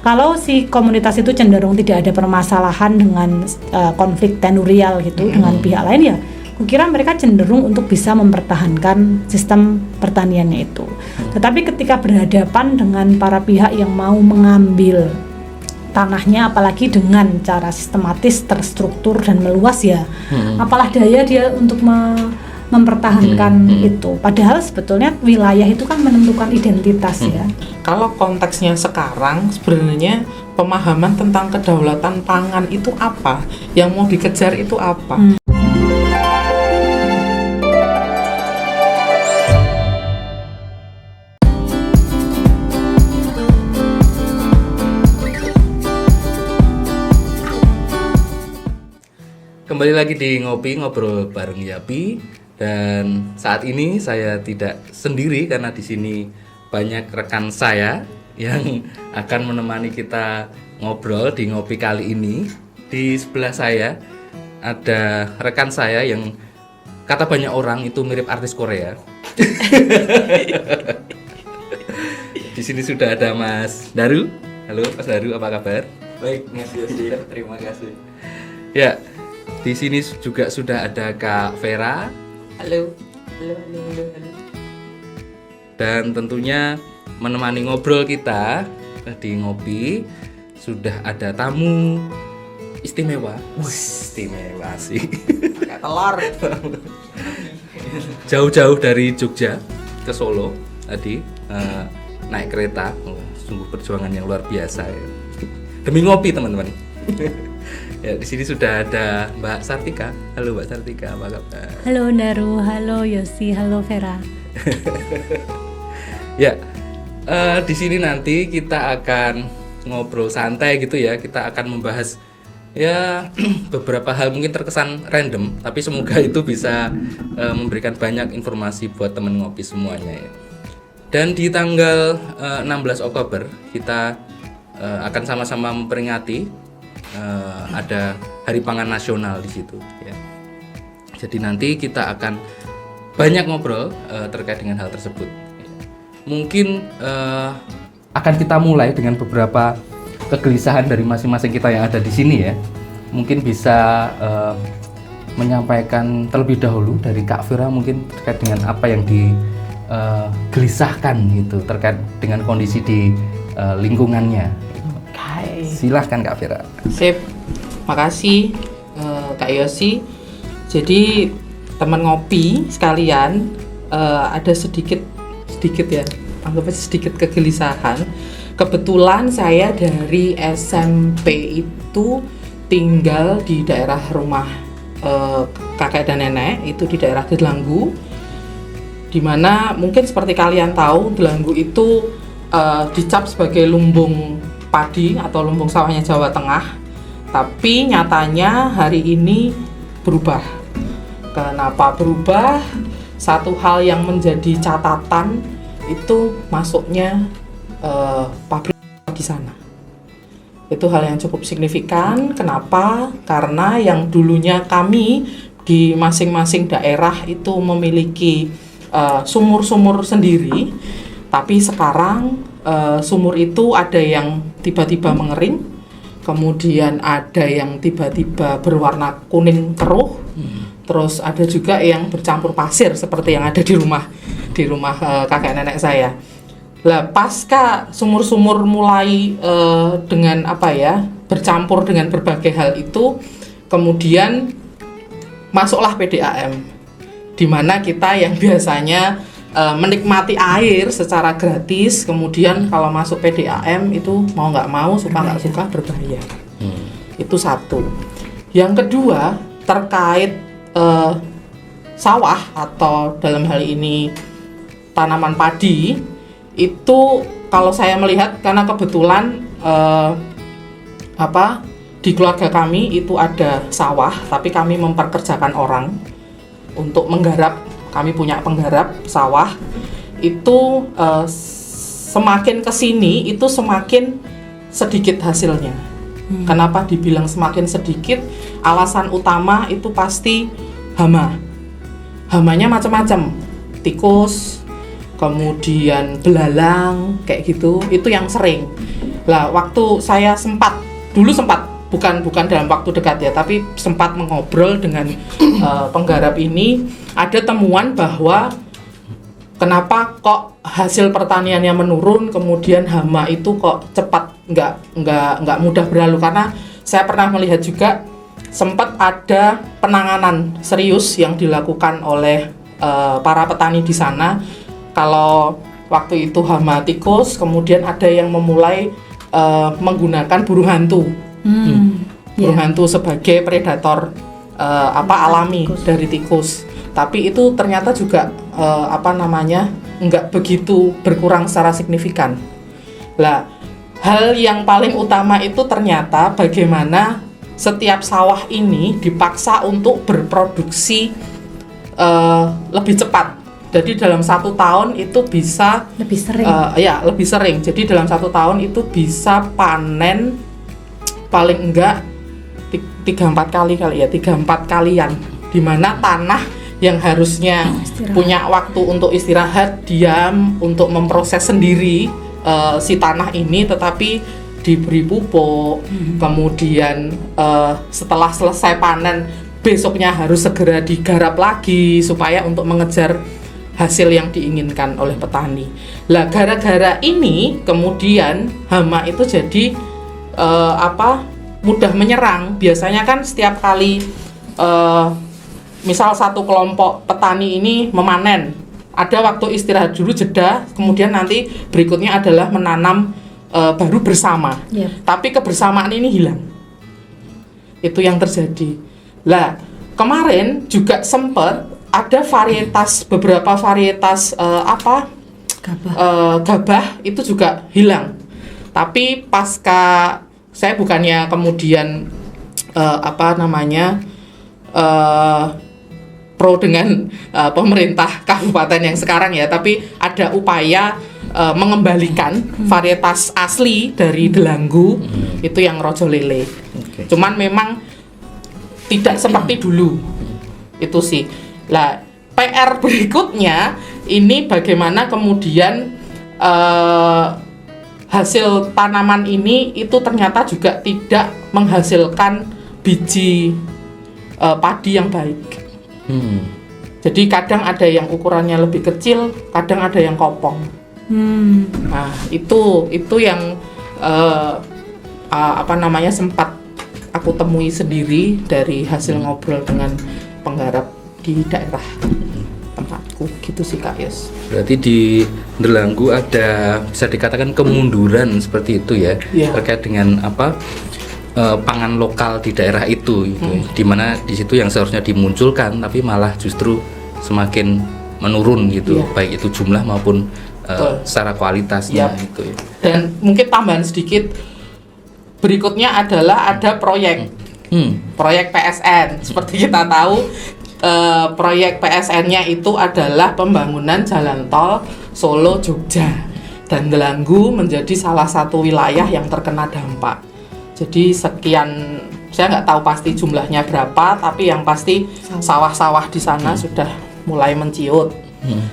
Kalau si komunitas itu cenderung tidak ada permasalahan dengan konflik tenurial gitu dengan pihak lain, ya kukira mereka cenderung untuk bisa mempertahankan sistem pertaniannya itu. Tetapi ketika berhadapan dengan para pihak yang mau mengambil tanahnya, apalagi dengan cara sistematis, terstruktur dan meluas, ya apalah daya dia untuk mempertahankan itu. Padahal sebetulnya wilayah itu kan menentukan identitas ya. Kalau konteksnya sekarang sebenarnya pemahaman tentang kedaulatan pangan itu apa? Yang mau dikejar itu apa? Kembali lagi di ngobrol bareng Yapi, dan saat ini saya tidak sendiri karena di sini banyak rekan saya yang akan menemani kita ngobrol di ngopi kali ini. Di sebelah saya ada rekan saya yang kata banyak orang itu mirip artis Korea. Di sini sudah ada Mas Daru. Halo Mas Daru, apa kabar? Baik, Mas Yosi, terima kasih. Ya. Di sini juga sudah ada Kak Vera. Halo. Dan tentunya menemani ngobrol kita di ngopi sudah ada tamu istimewa. Istimewa sih. Kayak telur. Jauh-jauh dari Jogja ke Solo tadi naik kereta. Sungguh perjuangan yang luar biasa ya. Demi ngopi teman-teman. Ya, di sini sudah ada Mbak Sartika. Halo Mbak Sartika, apa kabar? Halo Daru, halo Yosi, halo Vera. Ya, di sini nanti kita akan ngobrol santai gitu ya. Kita akan membahas ya beberapa hal mungkin terkesan random, tapi semoga itu bisa memberikan banyak informasi buat teman ngopi semuanya ya. Dan di tanggal 16 Oktober kita akan sama-sama memperingati ada Hari Pangan Nasional di situ ya. Jadi nanti kita akan banyak ngobrol terkait dengan hal tersebut. Mungkin akan kita mulai dengan beberapa kegelisahan dari masing-masing kita yang ada di sini ya. Mungkin bisa menyampaikan terlebih dahulu dari Kak Vera mungkin terkait dengan apa yang digelisahkan gitu terkait dengan kondisi di lingkungannya. Silahkan Kak Vera. Sip, makasih Kak Yosi. Jadi teman ngopi sekalian, ada sedikit ya, anggap aja sedikit kegelisahan. Kebetulan saya dari SMP itu tinggal di daerah rumah kakek dan nenek, itu di daerah Delanggu, dimana mungkin seperti kalian tahu Delanggu itu dicap sebagai lumbung padi atau lumbung sawahnya Jawa Tengah, tapi nyatanya hari ini berubah. Kenapa berubah? Satu hal yang menjadi catatan itu masuknya pabrik di sana. Itu hal yang cukup signifikan. Kenapa? Karena yang dulunya kami di masing-masing daerah itu memiliki sumur-sumur sendiri, tapi sekarang sumur itu ada yang tiba-tiba mengering, kemudian ada yang tiba-tiba berwarna kuning keruh, terus ada juga yang bercampur pasir seperti yang ada di rumah kakek nenek saya. Lah pasca sumur-sumur mulai dengan bercampur dengan berbagai hal itu, kemudian masuklah PDAM, di mana kita yang biasanya menikmati air secara gratis, kemudian kalau masuk PDAM itu mau nggak mau, suka nggak suka berbayar. Itu satu. Yang kedua terkait sawah atau dalam hal ini tanaman padi, itu kalau saya melihat karena kebetulan di keluarga kami itu ada sawah, tapi kami memperkerjakan orang untuk menggarap. Kami punya penggarap sawah. Itu semakin kesini itu semakin sedikit hasilnya. Kenapa dibilang semakin sedikit? Alasan utama itu pasti hama. Hamanya macam-macam, tikus, kemudian belalang, kayak gitu. Itu yang sering. Lah waktu saya dulu sempat bukan dalam waktu dekat ya, tapi sempat mengobrol dengan penggarap ini, ada temuan bahwa kenapa kok hasil pertaniannya menurun, kemudian hama itu kok cepat nggak mudah berlalu, karena saya pernah melihat juga sempat ada penanganan serius yang dilakukan oleh para petani di sana. Kalau waktu itu hama tikus, kemudian ada yang memulai menggunakan burung hantu, burung hantu sebagai predator alami dari tikus. Tapi itu ternyata juga nggak begitu berkurang secara signifikan. Lah, hal yang paling utama itu ternyata bagaimana setiap sawah ini dipaksa untuk berproduksi lebih cepat. Jadi dalam 1 tahun itu bisa lebih sering. Lebih sering. Jadi dalam 1 tahun itu bisa panen paling enggak 3-4 kali ya, 3-4 kalian. Di mana tanah yang harusnya punya waktu untuk istirahat, diam, untuk memproses sendiri si tanah ini, tetapi diberi pupuk, kemudian setelah selesai panen besoknya harus segera digarap lagi supaya untuk mengejar hasil yang diinginkan oleh petani. Lah gara-gara ini kemudian hama itu jadi mudah menyerang. Biasanya kan setiap kali misal satu kelompok petani ini memanen, ada waktu istirahat dulu, jeda, kemudian nanti berikutnya adalah menanam baru bersama. Tapi kebersamaan ini hilang. Itu yang terjadi. Lah, kemarin juga sempat ada beberapa varietas gabah itu juga hilang. Tapi pasca, saya bukannya kemudian pro dengan pemerintah kabupaten yang sekarang ya, tapi ada upaya mengembalikan varietas asli dari Delanggu, itu yang Rojo Lele. Cuman memang tidak seperti dulu, itu sih. Lah, PR berikutnya ini bagaimana kemudian hasil tanaman ini itu ternyata juga tidak menghasilkan biji padi yang baik. Jadi kadang ada yang ukurannya lebih kecil, kadang ada yang kopong. Nah, itu yang sempat aku temui sendiri dari hasil ngobrol dengan penggarap di daerah tempatku, gitu sih Kak Yos. Berarti di Delanggu ada, bisa dikatakan kemunduran seperti itu ya, terkait dengan pangan lokal di daerah itu, gitu. Dimana di situ yang seharusnya dimunculkan tapi malah justru semakin menurun gitu, baik itu jumlah maupun secara kualitasnya gitu ya. Dan mungkin tambahan sedikit, berikutnya adalah ada proyek PSN. Seperti kita tahu, proyek PSN-nya itu adalah pembangunan jalan tol Solo Jogja, dan Delanggu menjadi salah satu wilayah yang terkena dampak. Jadi sekian, saya nggak tahu pasti jumlahnya berapa, tapi yang pasti sawah-sawah di sana sudah mulai menciut.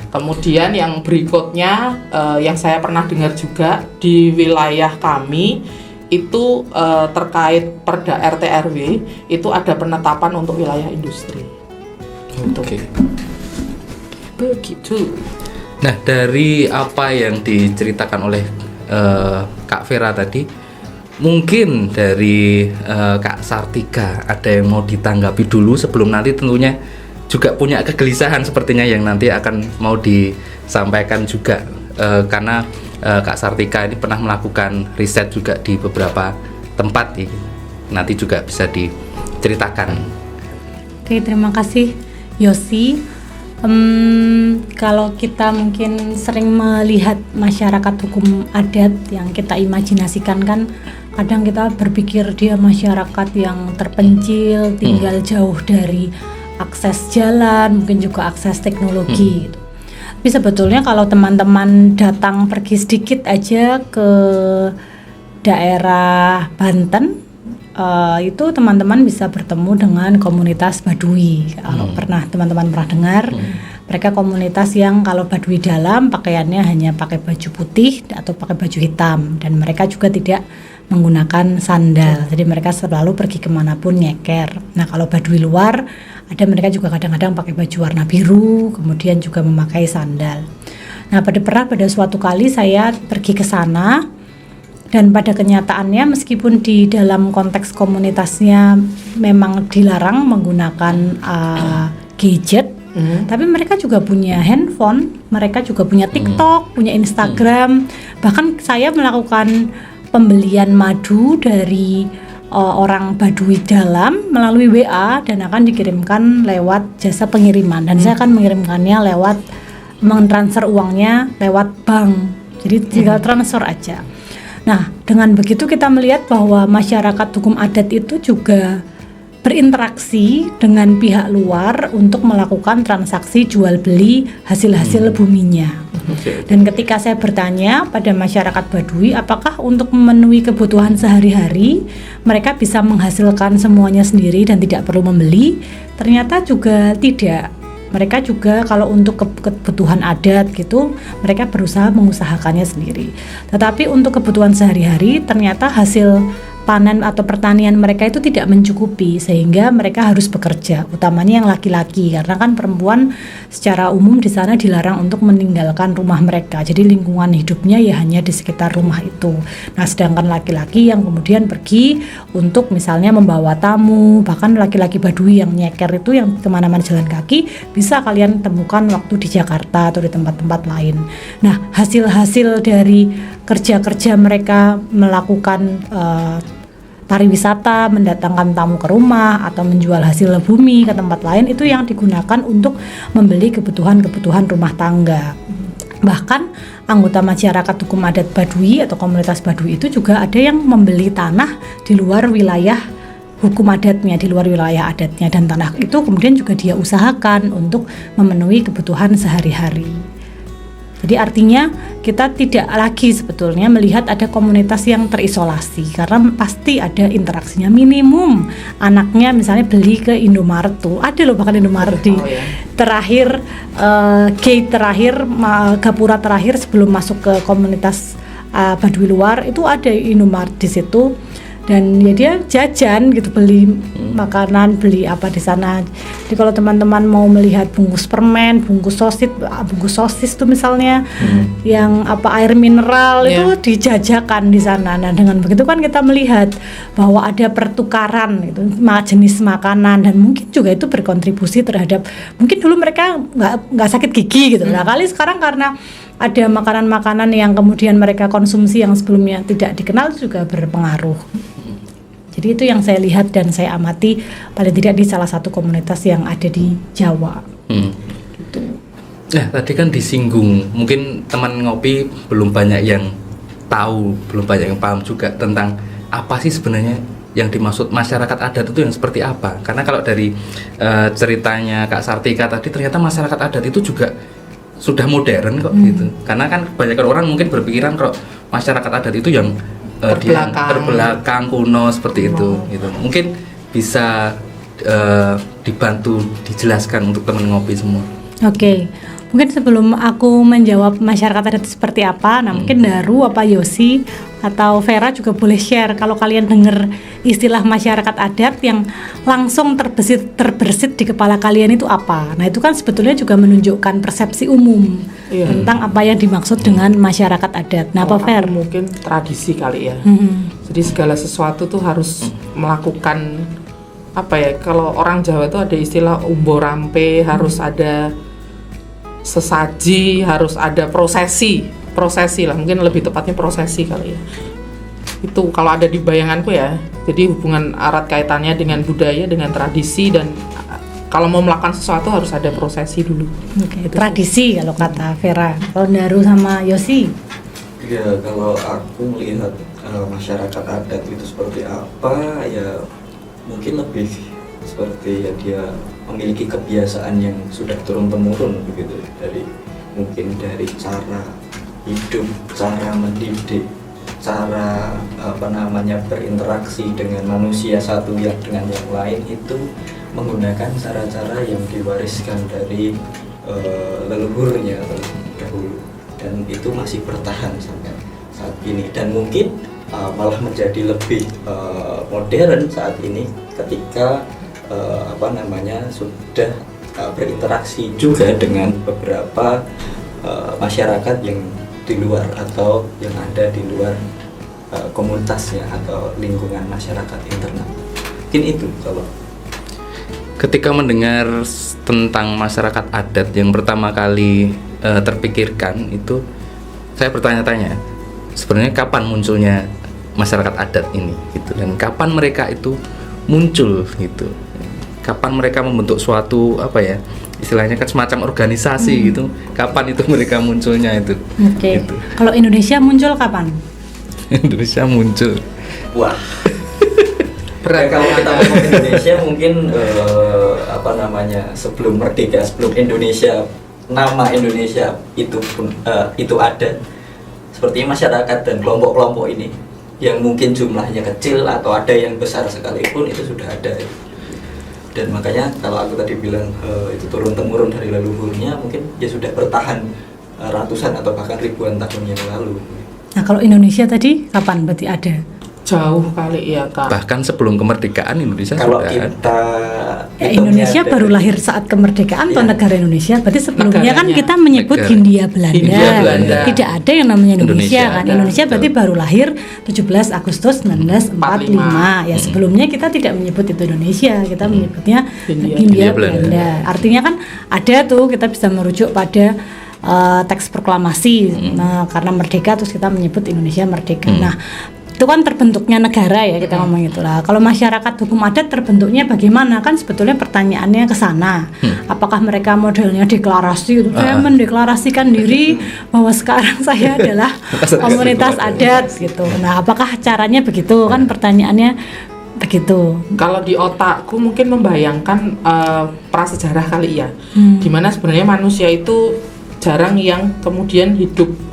Kemudian yang berikutnya yang saya pernah dengar juga di wilayah kami itu terkait Perda RT RW itu ada penetapan untuk wilayah industri. Begitu. Nah, dari apa yang diceritakan oleh Kak Vera tadi, mungkin dari Kak Sartika ada yang mau ditanggapi dulu sebelum nanti tentunya juga punya kegelisahan sepertinya yang nanti akan mau disampaikan juga, karena Kak Sartika ini pernah melakukan riset juga di beberapa tempat, nanti juga bisa diceritakan. Oke, terima kasih Yosi. Kalau kita mungkin sering melihat masyarakat hukum adat yang kita imajinasikan, kan kadang kita berpikir dia masyarakat yang terpencil, tinggal jauh dari akses jalan, mungkin juga akses teknologi gitu. Tapi sebetulnya kalau teman-teman datang pergi sedikit aja ke daerah Banten, itu teman-teman bisa bertemu dengan komunitas Baduy. Kalau teman-teman pernah dengar, mereka komunitas yang kalau Baduy dalam pakaiannya hanya pakai baju putih atau pakai baju hitam, dan mereka juga tidak menggunakan sandal, jadi mereka selalu pergi kemanapun nyeker. Nah kalau Baduy luar ada, mereka juga kadang-kadang pakai baju warna biru, kemudian juga memakai sandal. Nah pada suatu kali saya pergi ke sana, dan pada kenyataannya meskipun di dalam konteks komunitasnya memang dilarang menggunakan gadget, tapi mereka juga punya handphone, mereka juga punya TikTok, punya Instagram. Bahkan saya melakukan pembelian madu dari orang Baduy dalam melalui WA dan akan dikirimkan lewat jasa pengiriman, dan saya akan mengirimkannya lewat, mentransfer uangnya lewat bank, jadi tinggal transfer aja. Nah dengan begitu kita melihat bahwa masyarakat hukum adat itu juga berinteraksi dengan pihak luar untuk melakukan transaksi jual beli hasil-hasil buminya. Dan ketika saya bertanya pada masyarakat Baduy apakah untuk memenuhi kebutuhan sehari-hari mereka bisa menghasilkan semuanya sendiri dan tidak perlu membeli, ternyata juga tidak. Mereka juga kalau untuk kebutuhan adat gitu, mereka berusaha mengusahakannya sendiri. Tetapi untuk kebutuhan sehari-hari ternyata hasil panen atau pertanian mereka itu tidak mencukupi, sehingga mereka harus bekerja, utamanya yang laki-laki, karena kan perempuan secara umum di sana dilarang untuk meninggalkan rumah mereka. Jadi lingkungan hidupnya ya hanya di sekitar rumah itu. Nah, sedangkan laki-laki yang kemudian pergi untuk misalnya membawa tamu, bahkan laki-laki Baduy yang nyeker itu yang kemana-mana jalan kaki, bisa kalian temukan waktu di Jakarta atau di tempat-tempat lain. Nah, hasil-hasil dari kerja-kerja mereka melakukan pariwisata, mendatangkan tamu ke rumah atau menjual hasil bumi ke tempat lain, itu yang digunakan untuk membeli kebutuhan-kebutuhan rumah tangga. Bahkan anggota masyarakat hukum adat Baduy atau komunitas Baduy itu juga ada yang membeli tanah di luar wilayah hukum adatnya, di luar wilayah adatnya, dan tanah itu kemudian juga dia usahakan untuk memenuhi kebutuhan sehari-hari. Jadi artinya kita tidak lagi sebetulnya melihat ada komunitas yang terisolasi, karena pasti ada interaksinya. Minimum anaknya misalnya beli ke Indomaret tuh, ada loh bahkan Indomaret di terakhir gate terakhir, gapura terakhir sebelum masuk ke komunitas Baduy luar itu ada Indomaret di situ. Dan ya dia jajan gitu, beli makanan, beli apa di sana. Jadi kalau teman-teman mau melihat bungkus permen, bungkus sosis tuh misalnya, yang apa air mineral itu dijajakan di sana. Nah dengan begitu kan kita melihat bahwa ada pertukaran itu jenis makanan, dan mungkin juga itu berkontribusi terhadap, mungkin dulu mereka nggak sakit gigi gitu. Nah kali sekarang karena ada makanan-makanan yang kemudian mereka konsumsi yang sebelumnya tidak dikenal juga berpengaruh. Jadi itu yang saya lihat dan saya amati paling tidak di salah satu komunitas yang ada di Jawa. Gitu. Nah tadi kan disinggung, mungkin teman ngopi belum banyak yang tahu, belum banyak yang paham juga tentang apa sih sebenarnya yang dimaksud masyarakat adat itu yang seperti apa. Karena kalau dari ceritanya Kak Sartika tadi, ternyata masyarakat adat itu juga sudah modern kok gitu. Karena kan kebanyakan orang mungkin berpikiran kalau masyarakat adat itu yang terbelakang kuno seperti itu gitu. Mungkin bisa dibantu dijelaskan untuk teman ngopi semua. Oke. Mungkin sebelum aku menjawab masyarakat adat seperti apa, nah mungkin Daru apa Yosi atau Vera juga boleh share kalau kalian dengar istilah masyarakat adat yang langsung terbersit di kepala kalian itu apa. Nah itu kan sebetulnya juga menunjukkan persepsi umum tentang apa yang dimaksud dengan masyarakat adat. Nah apa Ver? Mungkin tradisi kali ya. Jadi segala sesuatu tuh harus melakukan apa ya, kalau orang Jawa itu ada istilah umbo rampe, harus ada sesaji, harus ada prosesi lah, mungkin lebih tepatnya prosesi kali ya. Itu kalau ada di bayanganku ya. Jadi hubungan erat kaitannya dengan budaya, dengan tradisi, dan kalau mau melakukan sesuatu harus ada prosesi dulu. Oke, tradisi kalau kata Vera. Kalau Daru sama Yosi? Ya kalau aku melihat masyarakat adat itu seperti apa, ya mungkin lebih seperti ya dia memiliki kebiasaan yang sudah turun-temurun begitu, mungkin dari cara hidup, cara mendidik, cara berinteraksi dengan manusia satu dengan yang lain, itu menggunakan cara-cara yang diwariskan dari leluhurnya dahulu, dan itu masih bertahan sampai saat ini, dan mungkin malah menjadi lebih modern saat ini ketika sudah berinteraksi juga dengan beberapa masyarakat yang di luar atau yang ada di luar komunitasnya atau lingkungan masyarakat internal. Mungkin itu kalau ketika mendengar tentang masyarakat adat yang pertama kali terpikirkan itu, saya bertanya-tanya sebenarnya kapan munculnya masyarakat adat ini gitu, dan kapan mereka itu muncul gitu, kapan mereka membentuk suatu istilahnya kan semacam organisasi gitu, kapan itu mereka munculnya itu. Oke. Gitu. Kalau Indonesia muncul kapan? Indonesia muncul. wah. Kalau kita ngomong Indonesia mungkin sebelum merdeka, sebelum Indonesia, nama Indonesia itu ada, seperti masyarakat dan kelompok-kelompok ini yang mungkin jumlahnya kecil atau ada yang besar sekalipun itu sudah ada. Dan makanya kalau aku tadi bilang itu turun temurun dari leluhurnya, mungkin dia sudah bertahan ratusan atau bahkan ribuan tahun yang lalu. Nah, kalau Indonesia tadi kapan berarti ada? Jauh kali ya Kak. Bahkan sebelum kemerdekaan Indonesia Kalau sudah kita Indonesia baru lahir saat kemerdekaan atau negara Indonesia, berarti sebelumnya kan Negaranya. kita menyebut Hindia Belanda. Hindia Belanda. Tidak ada yang namanya Indonesia kan. ada. Indonesia berarti baru lahir 17 Agustus 1945. Ya, sebelumnya kita tidak menyebut itu Indonesia, kita menyebutnya Hindia Belanda. Artinya kan ada tuh, kita bisa merujuk pada teks proklamasi. Nah, karena merdeka terus kita menyebut Indonesia merdeka. Nah, itu kan terbentuknya negara ya, kita ngomong itulah. Kalau masyarakat hukum adat terbentuknya bagaimana, kan sebetulnya pertanyaannya ke sana. Apakah mereka modelnya deklarasi gitu, saya mendeklarasikan diri bahwa sekarang saya adalah komunitas adat gitu. Nah, apakah caranya begitu, kan pertanyaannya begitu. Kalau di otakku mungkin membayangkan prasejarah kali ya, dimana sebenarnya manusia itu jarang yang kemudian hidup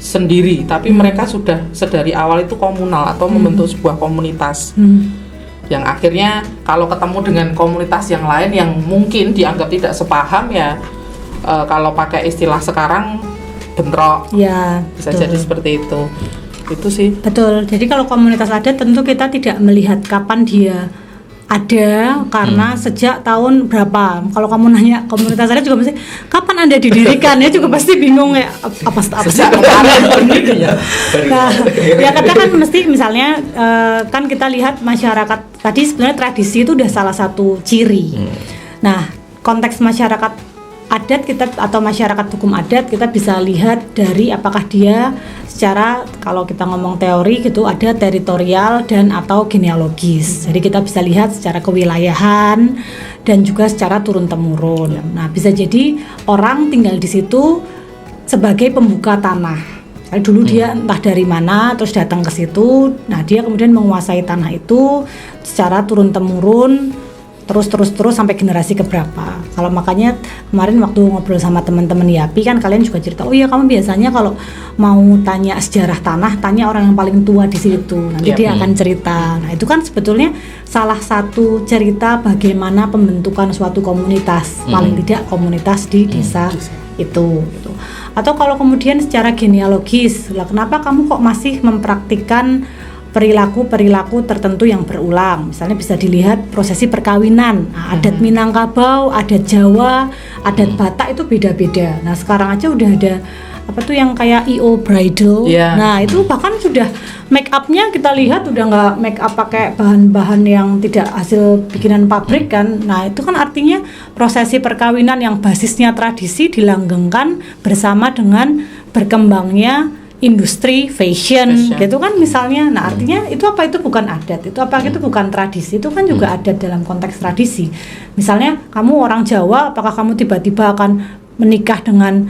sendiri, tapi mereka sudah sedari awal itu komunal atau membentuk sebuah komunitas yang akhirnya kalau ketemu dengan komunitas yang lain yang mungkin dianggap tidak sepaham ya, kalau pakai istilah sekarang bentrok Ya, bisa betul. jadi seperti itu sih. Betul. Jadi kalau komunitas adat tentu kita tidak melihat kapan dia ada, karena sejak tahun berapa. Kalau kamu nanya komunitas adat juga pasti kapan Anda didirikan, ya juga pasti bingung ya, apa sejak kemarin gitu ya. Nah, ya kadang kan mesti misalnya kan kita lihat masyarakat tadi, sebenarnya tradisi itu udah salah satu ciri. Nah, konteks masyarakat adat kita atau masyarakat hukum adat kita bisa lihat dari apakah dia secara, kalau kita ngomong teori gitu, ada teritorial dan atau genealogis. Jadi kita bisa lihat secara kewilayahan dan juga secara turun temurun. Nah, bisa jadi orang tinggal di situ sebagai pembuka tanah. Misalnya dulu dia entah dari mana terus datang ke situ. Nah, dia kemudian menguasai tanah itu secara turun temurun terus sampai generasi keberapa. Kalau makanya kemarin waktu ngobrol sama teman-teman YAPI kan kalian juga cerita, oh iya kamu biasanya kalau mau tanya sejarah tanah tanya orang yang paling tua di situ, nanti dia akan cerita. Nah, itu kan sebetulnya salah satu cerita bagaimana pembentukan suatu komunitas, paling tidak komunitas di desa itu gitu. Atau kalau kemudian secara genealogis, lah kenapa kamu kok masih mempraktikkan perilaku tertentu yang berulang. Misalnya bisa dilihat prosesi perkawinan. Nah, adat Minangkabau, adat Jawa, adat Batak itu beda-beda. Nah, sekarang aja udah ada yang kayak EO bridal. Nah, itu bahkan sudah make upnya kita lihat udah nggak make up pakai bahan-bahan yang tidak hasil bikinan pabrik kan. Nah, itu kan artinya prosesi perkawinan yang basisnya tradisi dilanggengkan bersama dengan berkembangnya industri fashion gitu kan misalnya. Nah, artinya itu bukan adat, itu bukan tradisi, itu kan juga adat dalam konteks tradisi. Misalnya kamu orang Jawa, apakah kamu tiba-tiba akan menikah dengan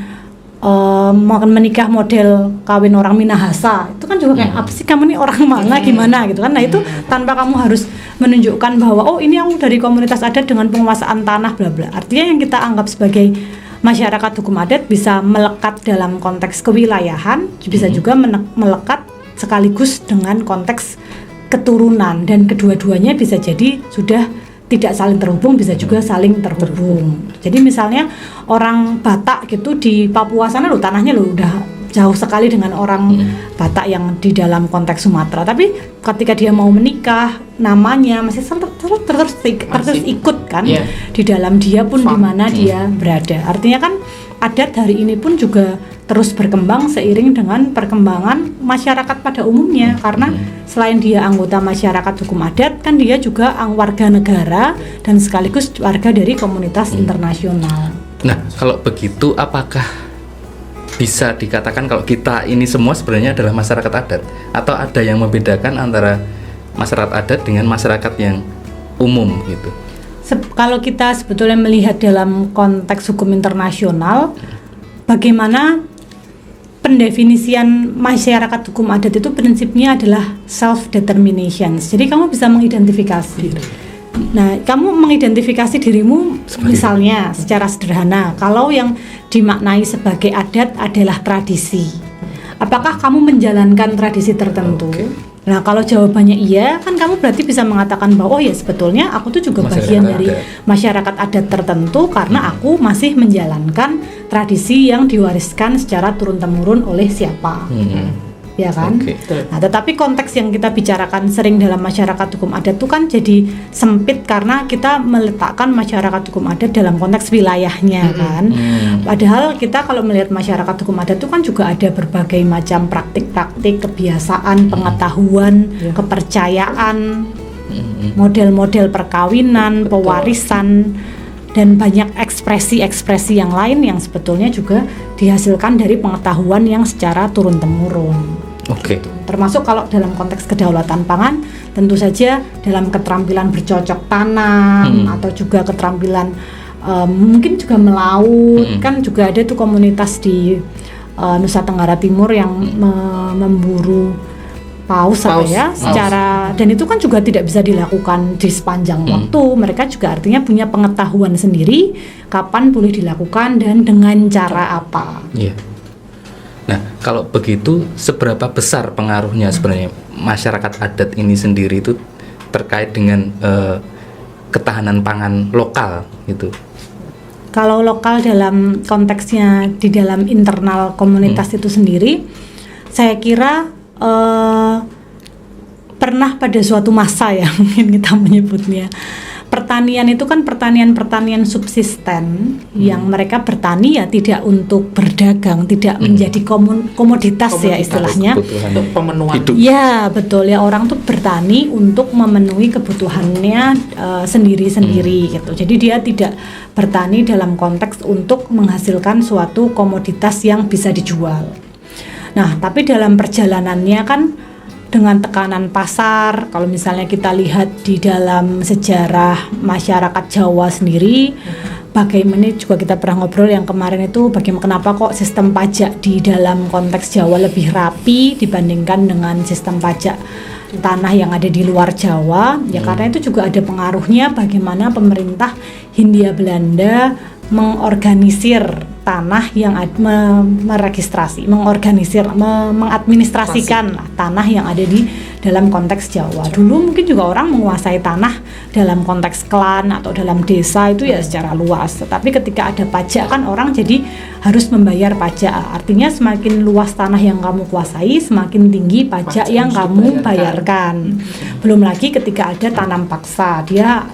menikah model kawin orang Minahasa? Itu kan juga kayak apa sih kamu nih orang mana gimana gitu kan. Nah, itu tanpa kamu harus menunjukkan bahwa oh ini aku dari komunitas adat dengan penguasaan tanah bla bla. Artinya yang kita anggap sebagai masyarakat hukum adat bisa melekat dalam konteks kewilayahan, bisa juga melekat sekaligus dengan konteks keturunan, dan kedua-duanya bisa jadi sudah tidak saling terhubung, bisa juga saling terhubung. Jadi misalnya orang Batak gitu di Papua sana tanahnya udah jauh sekali dengan orang Batak yang di dalam konteks Sumatera. Tapi ketika dia mau menikah, namanya masih terus ikut kan di dalam dia pun di mana dia berada. Artinya kan adat hari ini pun juga terus berkembang seiring dengan perkembangan masyarakat pada umumnya, karena selain dia anggota masyarakat hukum adat kan dia juga warga negara dan sekaligus warga dari komunitas internasional. Nah, kalau begitu apakah bisa dikatakan kalau kita ini semua sebenarnya adalah masyarakat adat, atau ada yang membedakan antara masyarakat adat dengan masyarakat yang umum gitu? Kalau kita sebetulnya melihat dalam konteks hukum internasional, bagaimana pendefinisian masyarakat hukum adat itu prinsipnya adalah self determination. Jadi kamu bisa mengidentifikasi. Nah, kamu mengidentifikasi dirimu misalnya secara sederhana. Kalau yang dimaknai sebagai adat adalah tradisi, apakah kamu menjalankan tradisi tertentu? Nah, kalau jawabannya iya, kan kamu berarti bisa mengatakan bahwa ya sebetulnya aku tuh juga bagian dari masyarakat adat tertentu karena aku masih menjalankan tradisi yang diwariskan secara turun-temurun oleh siapa. Ya kan? Nah, tetapi konteks yang kita bicarakan sering dalam masyarakat hukum adat itu kan jadi sempit karena kita meletakkan masyarakat hukum adat dalam konteks wilayahnya kan. Padahal kita kalau melihat masyarakat hukum adat itu kan juga ada berbagai macam praktik-praktik, kebiasaan, pengetahuan, kepercayaan, model-model perkawinan, pewarisan, dan banyak ekspresi-ekspresi yang lain yang sebetulnya juga dihasilkan dari pengetahuan yang secara turun-temurun. Termasuk kalau dalam konteks kedaulatan pangan, tentu saja dalam keterampilan bercocok tanam atau juga keterampilan mungkin juga melaut, kan juga ada tuh komunitas di Nusa Tenggara Timur yang memburu paus secara, dan itu kan juga tidak bisa dilakukan di sepanjang waktu. Mereka juga artinya punya pengetahuan sendiri kapan boleh dilakukan dan dengan cara apa. Nah, kalau begitu seberapa besar pengaruhnya sebenarnya masyarakat adat ini sendiri itu terkait dengan ketahanan pangan lokal gitu? Kalau lokal dalam konteksnya di dalam internal komunitas itu sendiri, saya kira pernah pada suatu masa ya mungkin kita menyebutnya, pertanian itu kan pertanian subsisten yang mereka bertani ya tidak untuk berdagang, tidak menjadi komoditas ya istilahnya. Untuk pemenuhan hidup. Ya betul ya, orang tuh bertani untuk memenuhi kebutuhannya sendiri-sendiri gitu. Jadi dia tidak bertani dalam konteks untuk menghasilkan suatu komoditas yang bisa dijual. Nah, tapi dalam perjalanannya kan dengan tekanan pasar, kalau misalnya kita lihat di dalam sejarah masyarakat Jawa sendiri, bagaimana juga kita pernah ngobrol yang kemarin itu, kenapa kok sistem pajak di dalam konteks Jawa lebih rapi dibandingkan dengan sistem pajak tanah yang ada di luar Jawa. Ya karena itu juga ada pengaruhnya bagaimana pemerintah Hindia Belanda mengorganisir tanah yang mengadministrasikan tanah yang ada di dalam konteks Jawa. Dulu mungkin juga orang menguasai tanah dalam konteks klan atau dalam desa itu ya secara luas. Tetapi ketika ada pajak kan orang jadi harus membayar pajak. Artinya semakin luas tanah yang kamu kuasai, semakin tinggi pajak yang kamu bayarkan. Belum lagi ketika ada tanam paksa, dia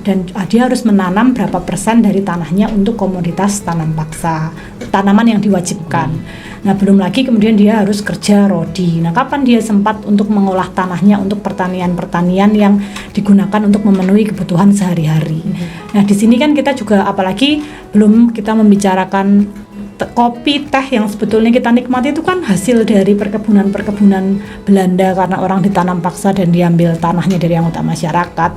harus menanam berapa persen dari tanahnya untuk komoditas tanam paksa, tanaman yang diwajibkan. Nah, belum lagi kemudian dia harus kerja rodi. Nah, kapan dia sempat untuk mengolah tanahnya untuk pertanian-pertanian yang digunakan untuk memenuhi kebutuhan sehari-hari. Nah, di sini kan kita juga apalagi belum kita membicarakan kopi, teh yang sebetulnya kita nikmati itu kan hasil dari perkebunan-perkebunan Belanda karena orang ditanam paksa dan diambil tanahnya dari anggota masyarakat.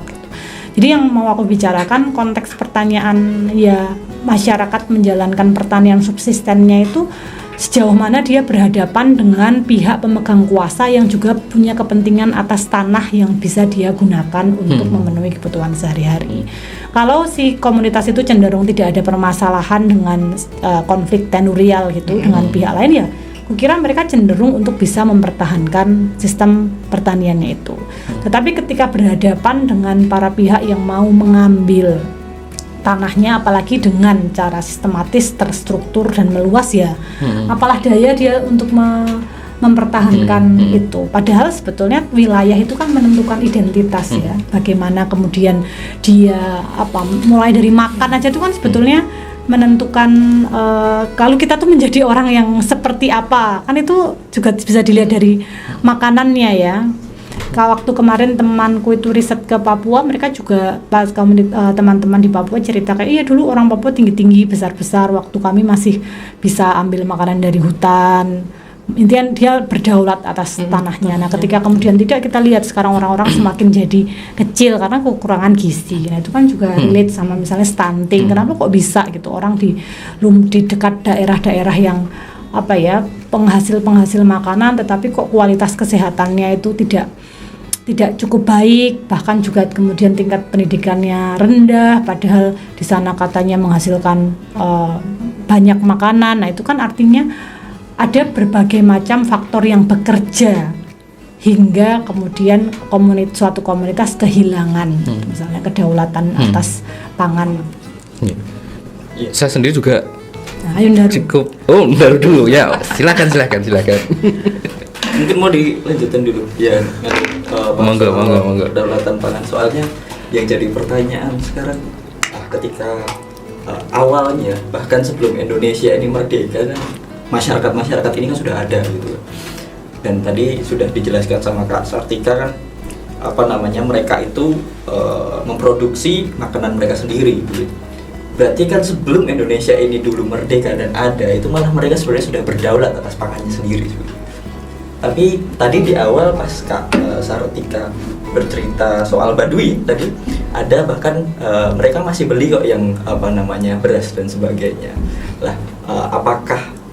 Jadi yang mau aku bicarakan konteks pertanyaan ya masyarakat menjalankan pertanian subsistennya itu sejauh mana dia berhadapan dengan pihak pemegang kuasa yang juga punya kepentingan atas tanah yang bisa dia gunakan untuk memenuhi kebutuhan sehari-hari. Kalau si komunitas itu cenderung tidak ada permasalahan dengan konflik tenurial gitu dengan pihak lain, ya kukira mereka cenderung untuk bisa mempertahankan sistem pertaniannya itu. Tetapi ketika berhadapan dengan para pihak yang mau mengambil tanahnya, apalagi dengan cara sistematis, terstruktur dan meluas ya, apalah daya dia untuk mempertahankan itu. Padahal sebetulnya wilayah itu kan menentukan identitas ya. Bagaimana kemudian dia mulai dari makan aja itu kan sebetulnya menentukan kalau kita tuh menjadi orang yang seperti apa, kan itu juga bisa dilihat dari makanannya ya. Waktu kemarin temanku itu riset ke Papua, mereka juga pas teman-teman di Papua cerita kayak iya dulu orang Papua tinggi-tinggi besar-besar, waktu kami masih bisa ambil makanan dari hutan. Intinya dia berdaulat atas tanahnya. Nah ketika kemudian tidak, kita lihat sekarang orang-orang semakin jadi kecil karena kekurangan gizi. Nah itu kan juga relate sama misalnya stunting. Kenapa kok bisa gitu orang di dekat daerah-daerah yang penghasil makanan, tetapi kok kualitas kesehatannya itu tidak cukup baik, bahkan juga kemudian tingkat pendidikannya rendah, padahal di sana katanya menghasilkan banyak makanan. Nah itu kan artinya ada berbagai macam faktor yang bekerja hingga kemudian suatu komunitas kehilangan misalnya kedaulatan atas pangan. Saya sendiri juga cukup. Ndaru dulu ya. Silakan. Mungkin mau dilanjutin dulu ya. Monggo. Kedaulatan pangan, soalnya yang jadi pertanyaan sekarang ketika awalnya bahkan sebelum Indonesia ini merdeka kan masyarakat ini kan sudah ada gitu. Dan tadi sudah dijelaskan sama Kak Sartika kan mereka itu memproduksi makanan mereka sendiri gitu. Berarti kan sebelum Indonesia ini dulu merdeka dan ada, itu malah mereka sebenarnya sudah berdaulat atas pangannya sendiri gitu. Tapi tadi di awal pas Kak Sartika bercerita soal Baduy tadi, ada bahkan mereka masih beli kok yang beras dan sebagainya. Lah apakah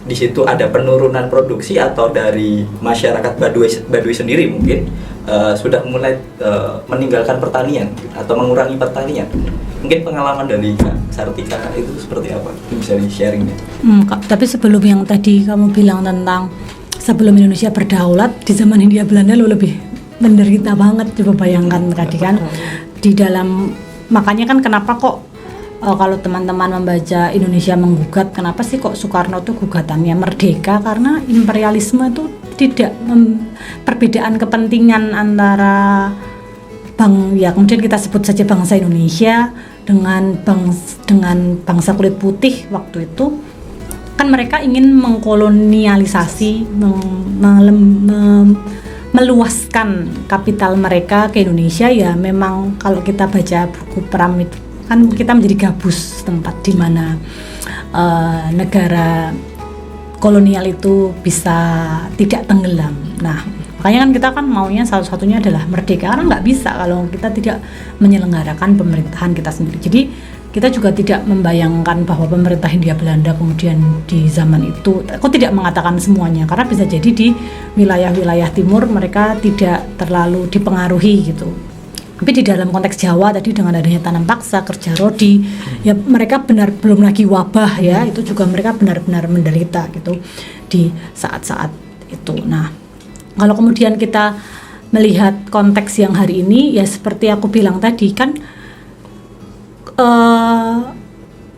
di situ ada penurunan produksi atau dari masyarakat Baduy sendiri mungkin sudah mulai meninggalkan pertanian atau mengurangi pertanian? Mungkin pengalaman dari Kak Sartika itu seperti apa? Bisa di-sharing ya? Tapi sebelum yang tadi kamu bilang tentang sebelum Indonesia berdaulat, di zaman Hindia Belanda lo lebih menderita banget. Coba bayangkan tadi kan di dalam, makanya kan kenapa kok kalau teman-teman membaca Indonesia Menggugat, kenapa sih kok Soekarno tuh gugatannya merdeka? Karena imperialisme itu tidak perbedaan kepentingan antara kemudian kita sebut saja bangsa Indonesia dengan bangsa kulit putih waktu itu, kan mereka ingin mengkolonialisasi, meluaskan kapital mereka ke Indonesia. Ya memang kalau kita baca buku Pram itu kan kita menjadi gabus, tempat di mana negara kolonial itu bisa tidak tenggelam. Nah, makanya kan kita kan maunya satu-satunya adalah merdeka, karena nggak bisa kalau kita tidak menyelenggarakan pemerintahan kita sendiri. Jadi kita juga tidak membayangkan bahwa pemerintah Hindia Belanda kemudian di zaman itu, aku tidak mengatakan semuanya, karena bisa jadi di wilayah-wilayah timur mereka tidak terlalu dipengaruhi gitu. Tapi di dalam konteks Jawa tadi dengan adanya tanam paksa, kerja rodi, ya mereka belum lagi wabah ya, itu juga mereka benar-benar menderita gitu di saat-saat itu. Nah, kalau kemudian kita melihat konteks yang hari ini, ya seperti aku bilang tadi kan,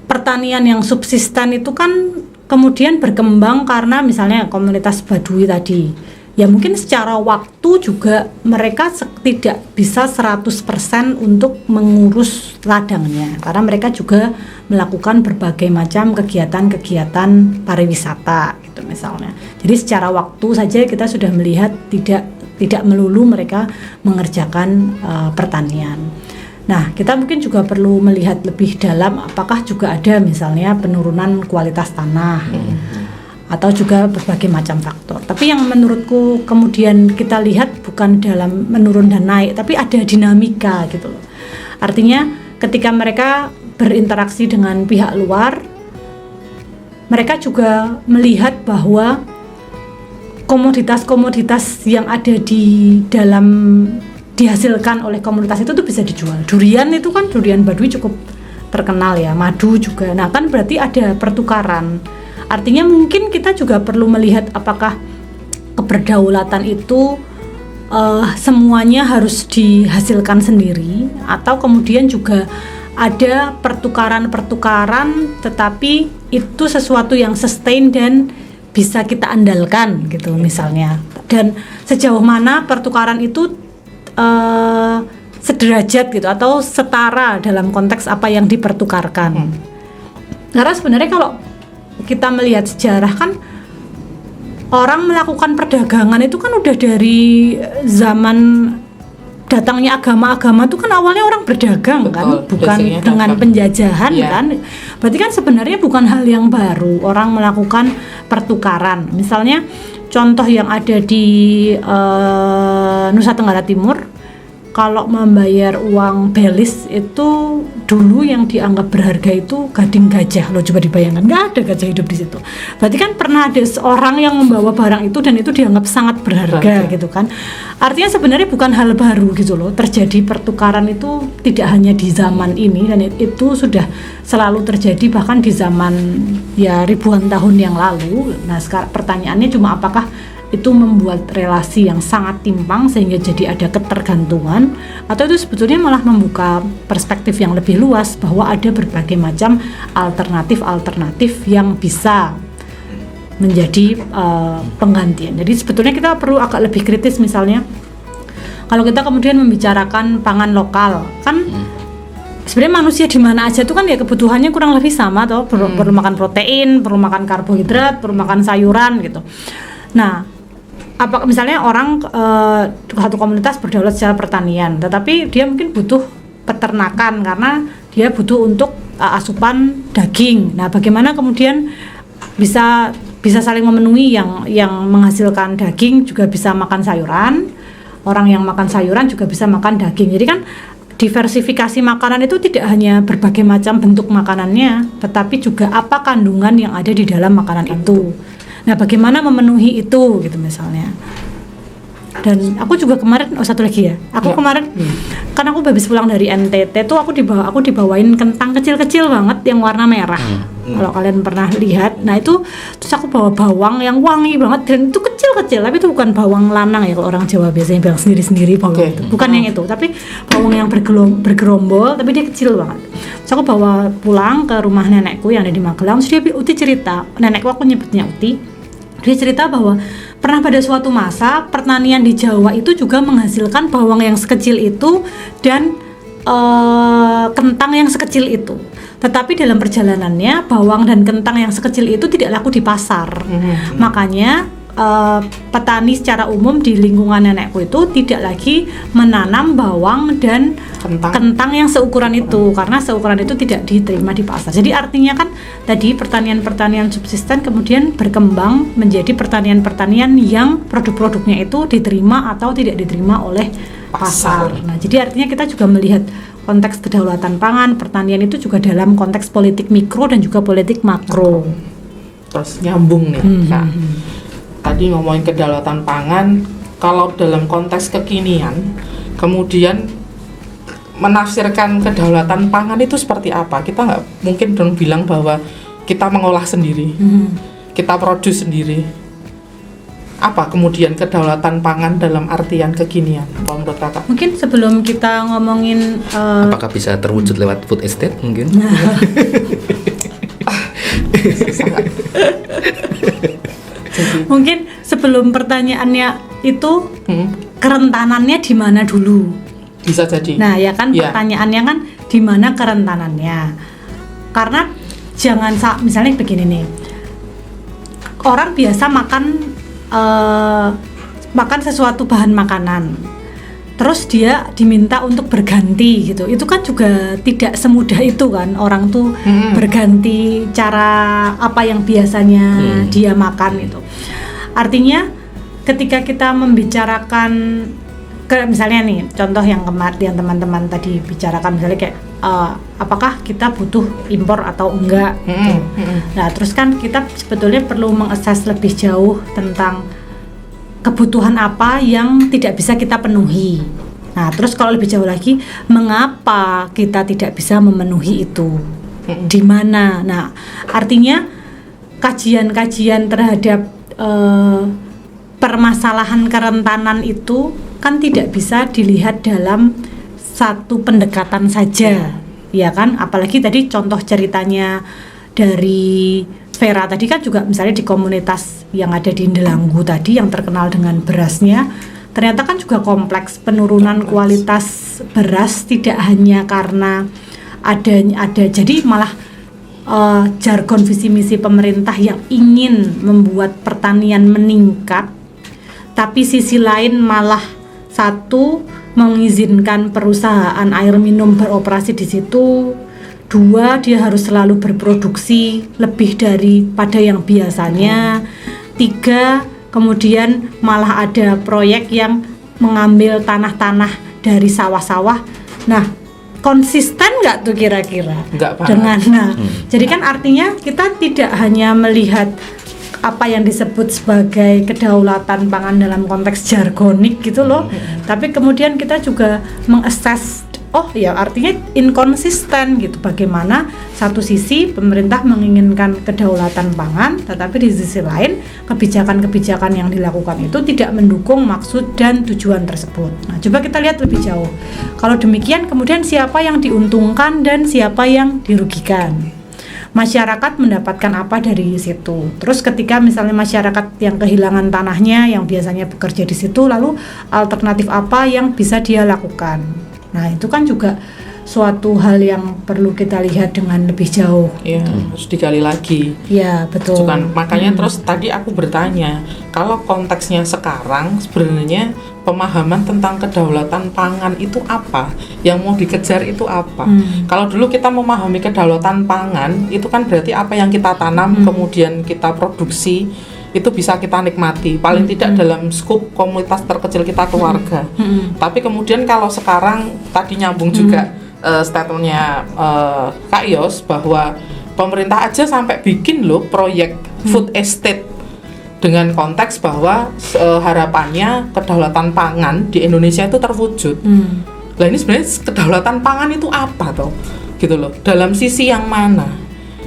pertanian yang subsisten itu kan kemudian berkembang karena misalnya komunitas Baduy tadi, ya mungkin secara waktu juga mereka tidak bisa 100% untuk mengurus ladangnya, karena mereka juga melakukan berbagai macam kegiatan-kegiatan pariwisata gitu misalnya. Jadi secara waktu saja kita sudah melihat tidak melulu mereka mengerjakan pertanian. Nah, kita mungkin juga perlu melihat lebih dalam, apakah juga ada misalnya penurunan kualitas tanah atau juga berbagai macam faktor. Tapi yang menurutku kemudian kita lihat bukan dalam menurun dan naik, tapi ada dinamika gitu loh. Artinya ketika mereka berinteraksi dengan pihak luar, mereka juga melihat bahwa komoditas-komoditas yang ada di dalam dihasilkan oleh komunitas itu tuh bisa dijual. Durian itu kan, durian Baduy cukup terkenal ya, madu juga. Nah kan berarti ada pertukaran Artinya mungkin kita juga perlu melihat apakah keberdaulatan itu semuanya harus dihasilkan sendiri, atau kemudian juga ada pertukaran-pertukaran tetapi itu sesuatu yang sustain dan bisa kita andalkan gitu misalnya. Dan sejauh mana pertukaran itu sederajat gitu atau setara dalam konteks apa yang dipertukarkan. Karena sebenarnya kalau kita melihat sejarah kan orang melakukan perdagangan itu kan udah dari zaman datangnya agama-agama itu kan awalnya orang berdagang. Betul, kan, bukan dengan dagang. penjajahan Iya. kan. Berarti kan sebenarnya bukan hal yang baru orang melakukan pertukaran. Misalnya contoh yang ada di Nusa Tenggara Timur, kalau membayar uang belis itu dulu yang dianggap berharga itu gading gajah. Lo coba dibayangkan, nggak ada gajah hidup di situ. Berarti kan pernah ada seorang yang membawa barang itu dan itu dianggap sangat berharga gitu kan. Artinya sebenarnya bukan hal baru gitu loh. Terjadi pertukaran itu tidak hanya di zaman ini, dan itu sudah selalu terjadi bahkan di zaman ya ribuan tahun yang lalu. Nah sekarang pertanyaannya cuma apakah itu membuat relasi yang sangat timpang sehingga jadi ada ketergantungan, atau itu sebetulnya malah membuka perspektif yang lebih luas bahwa ada berbagai macam alternatif yang bisa menjadi penggantian. Jadi sebetulnya kita perlu agak lebih kritis. Misalnya kalau kita kemudian membicarakan pangan lokal, kan sebenarnya manusia di mana aja itu kan ya kebutuhannya kurang lebih sama toh, perlu makan protein, perlu makan karbohidrat, perlu makan sayuran gitu. Nah, apa misalnya orang satu komunitas berdaulat secara pertanian, tetapi dia mungkin butuh peternakan karena dia butuh untuk asupan daging. Nah, bagaimana kemudian bisa saling memenuhi, yang menghasilkan daging juga bisa makan sayuran, orang yang makan sayuran juga bisa makan daging. Jadi kan diversifikasi makanan itu tidak hanya berbagai macam bentuk makanannya, tetapi juga apa kandungan yang ada di dalam makanan itu. Nah, bagaimana memenuhi itu gitu misalnya. Dan aku juga kemarin satu lagi ya. Aku kemarin kan aku habis pulang dari NTT tuh aku dibawain kentang kecil-kecil banget yang warna merah. Kalau kalian pernah lihat. Nah, itu terus aku bawa bawang yang wangi banget dan itu kecil-kecil, tapi itu bukan bawang lanang ya kalau orang Jawa biasanya bilang sendiri-sendiri bawang itu. Bukan yang itu, tapi bawang yang bergerombol tapi dia kecil banget. Terus aku bawa pulang ke rumah nenekku yang ada di Magelang. Terus Uti cerita, nenekku aku nyebutnya Uti. Dia cerita bahwa pernah pada suatu masa pertanian di Jawa itu juga menghasilkan bawang yang sekecil itu dan kentang yang sekecil itu. Tetapi dalam perjalanannya bawang dan kentang yang sekecil itu tidak laku di pasar. Makanya petani secara umum di lingkungan nenekku itu tidak lagi menanam bawang dan kentang yang seukuran itu, karena seukuran itu tidak diterima di pasar. Jadi artinya kan tadi pertanian subsisten kemudian berkembang menjadi pertanian yang produk-produknya itu diterima atau tidak diterima oleh pasar. Nah, jadi artinya kita juga melihat konteks kedaulatan pangan, pertanian itu juga dalam konteks politik mikro dan juga politik makro. Terus nyambung nih, Kak. Tadi ngomongin kedaulatan pangan, kalau dalam konteks kekinian, kemudian menafsirkan kedaulatan pangan itu seperti apa? Kita nggak mungkin dong bilang bahwa kita mengolah sendiri, kita produksi sendiri. Apa kemudian kedaulatan pangan dalam artian kekinian, kalau menurut Kakak? Mungkin sebelum kita ngomongin apakah bisa terwujud lewat food estate mungkin? Mungkin sebelum pertanyaannya itu kerentanannya di mana dulu? Bisa jadi. Nah, ya kan pertanyaannya kan di mana kerentanannya? Karena jangan misalnya begini nih. Orang biasa makan sesuatu bahan makanan. Terus dia diminta untuk berganti gitu. Itu kan juga tidak semudah itu kan, orang tuh berganti cara apa yang biasanya dia makan itu. Artinya ketika kita membicarakan misalnya nih contoh yang kemarin teman-teman tadi bicarakan, misalnya kayak apakah kita butuh impor atau enggak gitu. Nah, terus kan kita sebetulnya perlu mengakses lebih jauh tentang kebutuhan apa yang tidak bisa kita penuhi. Nah, terus kalau lebih jauh lagi, mengapa kita tidak bisa memenuhi itu? Di mana? Nah, artinya kajian-kajian terhadap permasalahan kerentanan itu kan tidak bisa dilihat dalam satu pendekatan saja, ya kan? Apalagi tadi contoh ceritanya dari Vera tadi kan juga misalnya di komunitas yang ada di Indelanggu tadi yang terkenal dengan berasnya, ternyata kan juga kompleks penurunan kualitas beras, tidak hanya karena ada jadi malah jargon visi misi pemerintah yang ingin membuat pertanian meningkat, tapi sisi lain malah satu mengizinkan perusahaan air minum beroperasi di situ, dua dia harus selalu berproduksi lebih daripada yang biasanya, tiga kemudian malah ada proyek yang mengambil tanah-tanah dari sawah-sawah. Nah, konsisten nggak tuh kira-kira Nggak paham. dengan jadi kan artinya kita tidak hanya melihat apa yang disebut sebagai kedaulatan pangan dalam konteks jargonik gitu loh, tapi kemudian kita juga mengakses ya artinya inkonsisten gitu, bagaimana satu sisi pemerintah menginginkan kedaulatan pangan tetapi di sisi lain kebijakan-kebijakan yang dilakukan itu tidak mendukung maksud dan tujuan tersebut. Nah, coba kita lihat lebih jauh. Kalau demikian kemudian siapa yang diuntungkan dan siapa yang dirugikan? Masyarakat mendapatkan apa dari situ? Terus ketika misalnya masyarakat yang kehilangan tanahnya yang biasanya bekerja di situ, lalu alternatif apa yang bisa dia lakukan? Nah, itu kan juga suatu hal yang perlu kita lihat dengan lebih jauh. Iya, harus digali lagi. Ya, betul. Kan makanya terus tadi aku bertanya, kalau konteksnya sekarang sebenarnya pemahaman tentang kedaulatan pangan itu apa? Yang mau dikejar itu apa? Kalau dulu kita memahami kedaulatan pangan, itu kan berarti apa yang kita tanam kemudian kita produksi itu bisa kita nikmati, paling tidak dalam skup komunitas terkecil kita, keluarga. Tapi kemudian kalau sekarang tadi nyambung juga statementnya Kak Yos bahwa pemerintah aja sampai bikin loh proyek food estate dengan konteks bahwa harapannya kedaulatan pangan di Indonesia itu terwujud. Lah ini sebenarnya kedaulatan pangan itu apa toh? Gitu loh. Dalam sisi yang mana?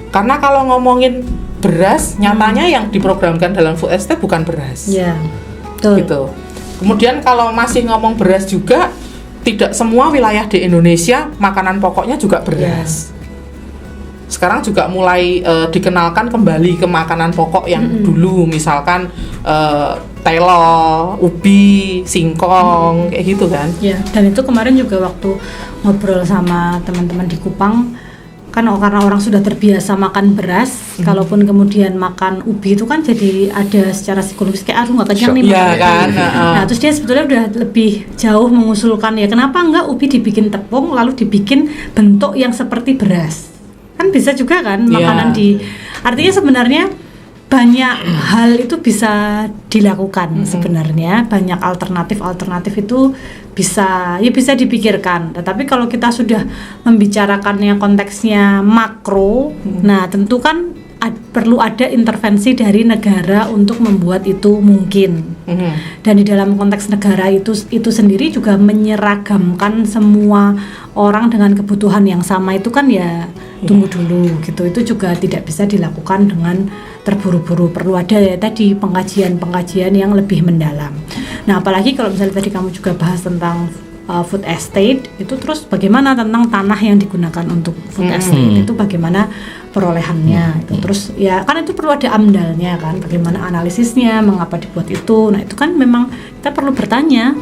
Karena kalau ngomongin beras, nyatanya yang diprogramkan dalam food estate bukan beras. Ya, betul. Gitu. Kemudian kalau masih ngomong beras juga, tidak semua wilayah di Indonesia makanan pokoknya juga beras. Sekarang juga mulai dikenalkan kembali ke makanan pokok yang dulu, misalkan telo, ubi, singkong, kayak gitu kan. Ya, dan itu kemarin juga waktu ngobrol sama teman-teman di Kupang, kan karena orang sudah terbiasa makan beras, kalaupun kemudian makan ubi itu kan jadi ada secara psikologis kayak aduh nggak kenyang nih Iya makan kan. ubi. Nah, terus dia sebetulnya udah lebih jauh mengusulkan ya kenapa enggak ubi dibikin tepung lalu dibikin bentuk yang seperti beras, kan bisa juga kan makanan artinya sebenarnya banyak hal itu bisa dilakukan sebenarnya, banyak alternatif itu bisa dipikirkan. Tetapi kalau kita sudah membicarakannya konteksnya makro, nah tentu kan perlu ada intervensi dari negara untuk membuat itu mungkin. Dan di dalam konteks negara itu sendiri juga menyeragamkan semua orang dengan kebutuhan yang sama itu kan ya tunggu dulu gitu. Itu juga tidak bisa dilakukan dengan terburu-buru, perlu ada ya tadi pengkajian yang lebih mendalam. Nah, apalagi kalau misalnya tadi kamu juga bahas tentang food estate, itu terus bagaimana tentang tanah yang digunakan untuk food estate itu bagaimana perolehannya itu. Terus ya kan itu perlu ada amdalnya kan, bagaimana analisisnya, mengapa dibuat itu. Nah, itu kan memang kita perlu bertanya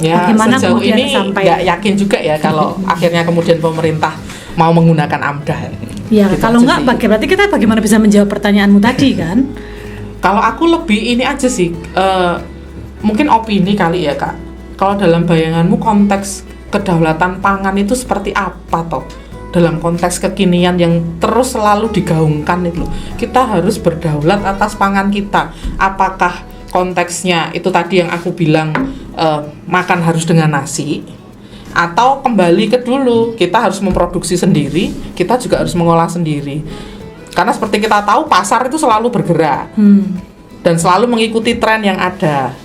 Ya, bagaimana sejauh kemudian ini sampai nggak yakin juga ya kalau akhirnya kemudian pemerintah mau menggunakan AMDAL. ya Gitu kalau aja enggak sih. berarti kita bagaimana bisa menjawab pertanyaanmu tadi kan. Kalau aku lebih ini aja sih, mungkin opini kali ya Kak. Kalau dalam bayanganmu konteks kedaulatan pangan itu seperti apa toh? Dalam konteks kekinian yang terus selalu digaungkan itu loh. Kita harus berdaulat atas pangan kita. Apakah konteksnya itu tadi yang aku bilang makan harus dengan nasi, atau kembali ke dulu kita harus memproduksi sendiri, kita juga harus mengolah sendiri. Karena seperti kita tahu pasar itu selalu bergerak dan selalu mengikuti tren yang ada.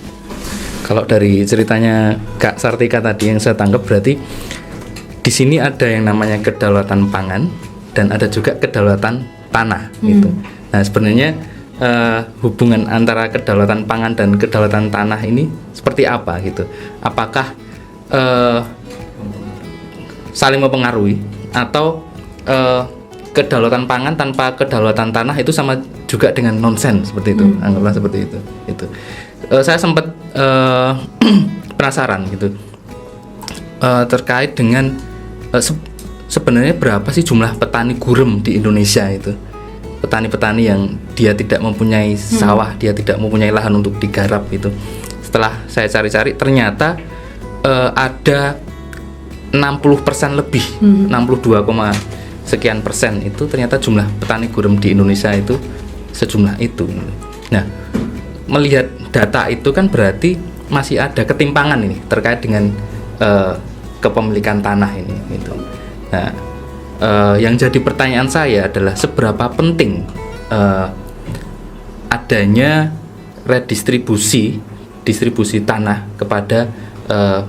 Kalau dari ceritanya Kak Sartika tadi yang saya tangkap berarti di sini ada yang namanya kedaulatan pangan dan ada juga kedaulatan tanah gitu. Nah, sebenarnya hubungan antara kedaulatan pangan dan kedaulatan tanah ini seperti apa gitu? Apakah saling mempengaruhi atau kedaulatan pangan tanpa kedaulatan tanah itu sama juga dengan nonsen seperti itu, anggaplah seperti itu. Saya sempat penasaran gitu terkait dengan sebenarnya berapa sih jumlah petani gurem di Indonesia itu, petani-petani yang dia tidak mempunyai sawah, dia tidak mempunyai lahan untuk digarap itu. Setelah saya cari-cari ternyata ada 60% lebih, 62, sekian persen itu ternyata jumlah petani gurem di Indonesia itu sejumlah itu. Nah, melihat data itu kan berarti masih ada ketimpangan ini terkait dengan kepemilikan tanah ini gitu. Nah, yang jadi pertanyaan saya adalah seberapa penting adanya distribusi tanah kepada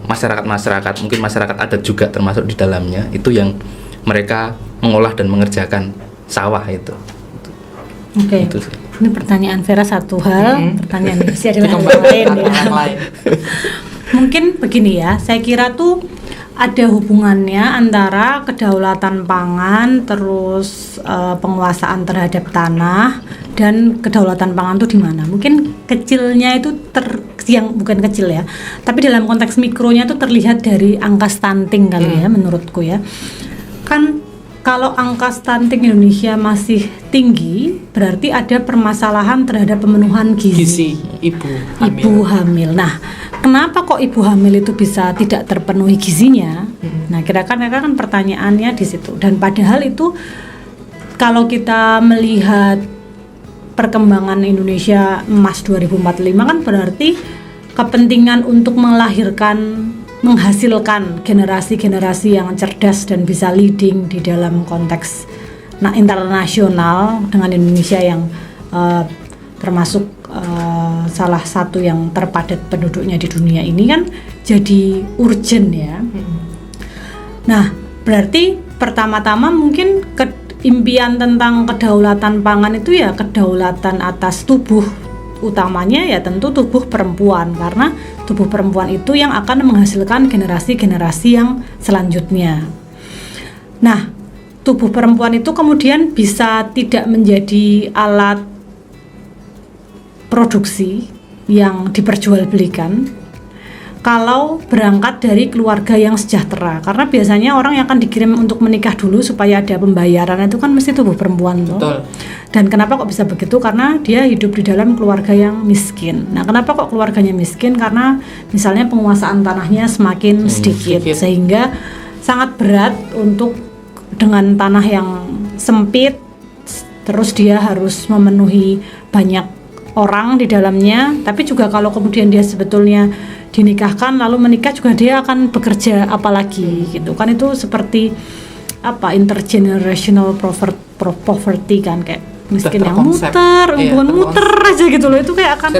masyarakat, mungkin masyarakat adat juga termasuk di dalamnya, itu yang mereka mengolah dan mengerjakan sawah itu. Oke. Ini pertanyaan Vera satu hal, pertanyaan Yosi adalah hal lain ya. Mungkin begini ya, saya kira tuh ada hubungannya antara kedaulatan pangan, terus penguasaan terhadap tanah, dan kedaulatan pangan tuh di mana? Mungkin kecilnya itu yang bukan kecil ya, tapi dalam konteks mikronya tuh terlihat dari angka stunting kali ya, menurutku ya. Kan kalau angka stunting Indonesia masih tinggi, berarti ada permasalahan terhadap pemenuhan gizi ibu hamil. Nah, kenapa kok ibu hamil itu bisa tidak terpenuhi gizinya? Nah, kira-kira kan pertanyaannya di situ. Dan padahal itu kalau kita melihat perkembangan Indonesia emas 2045 kan berarti kepentingan untuk menghasilkan generasi-generasi yang cerdas dan bisa leading di dalam konteks internasional dengan Indonesia yang termasuk salah satu yang terpadat penduduknya di dunia ini kan jadi urgent ya. Nah, berarti pertama-tama mungkin impian tentang kedaulatan pangan itu ya kedaulatan atas tubuh, utamanya ya tentu tubuh perempuan, karena tubuh perempuan itu yang akan menghasilkan generasi-generasi yang selanjutnya. Nah, tubuh perempuan itu kemudian bisa tidak menjadi alat produksi yang diperjualbelikan kalau berangkat dari keluarga yang sejahtera, karena biasanya orang yang akan dikirim untuk menikah dulu supaya ada pembayaran itu kan mesti tubuh perempuan tuh. Betul. Dan kenapa kok bisa begitu? Karena dia hidup di dalam keluarga yang miskin. Nah, kenapa kok keluarganya miskin? Karena misalnya penguasaan tanahnya semakin sedikit, sehingga sangat berat untuk dengan tanah yang sempit, terus dia harus memenuhi banyak orang di dalamnya. Tapi juga kalau kemudian dia sebetulnya dinikahkan lalu menikah juga dia akan bekerja apalagi gitu kan, itu seperti intergenerational poverty kan, kayak miskin yang muter aja gitu loh, itu kayak akan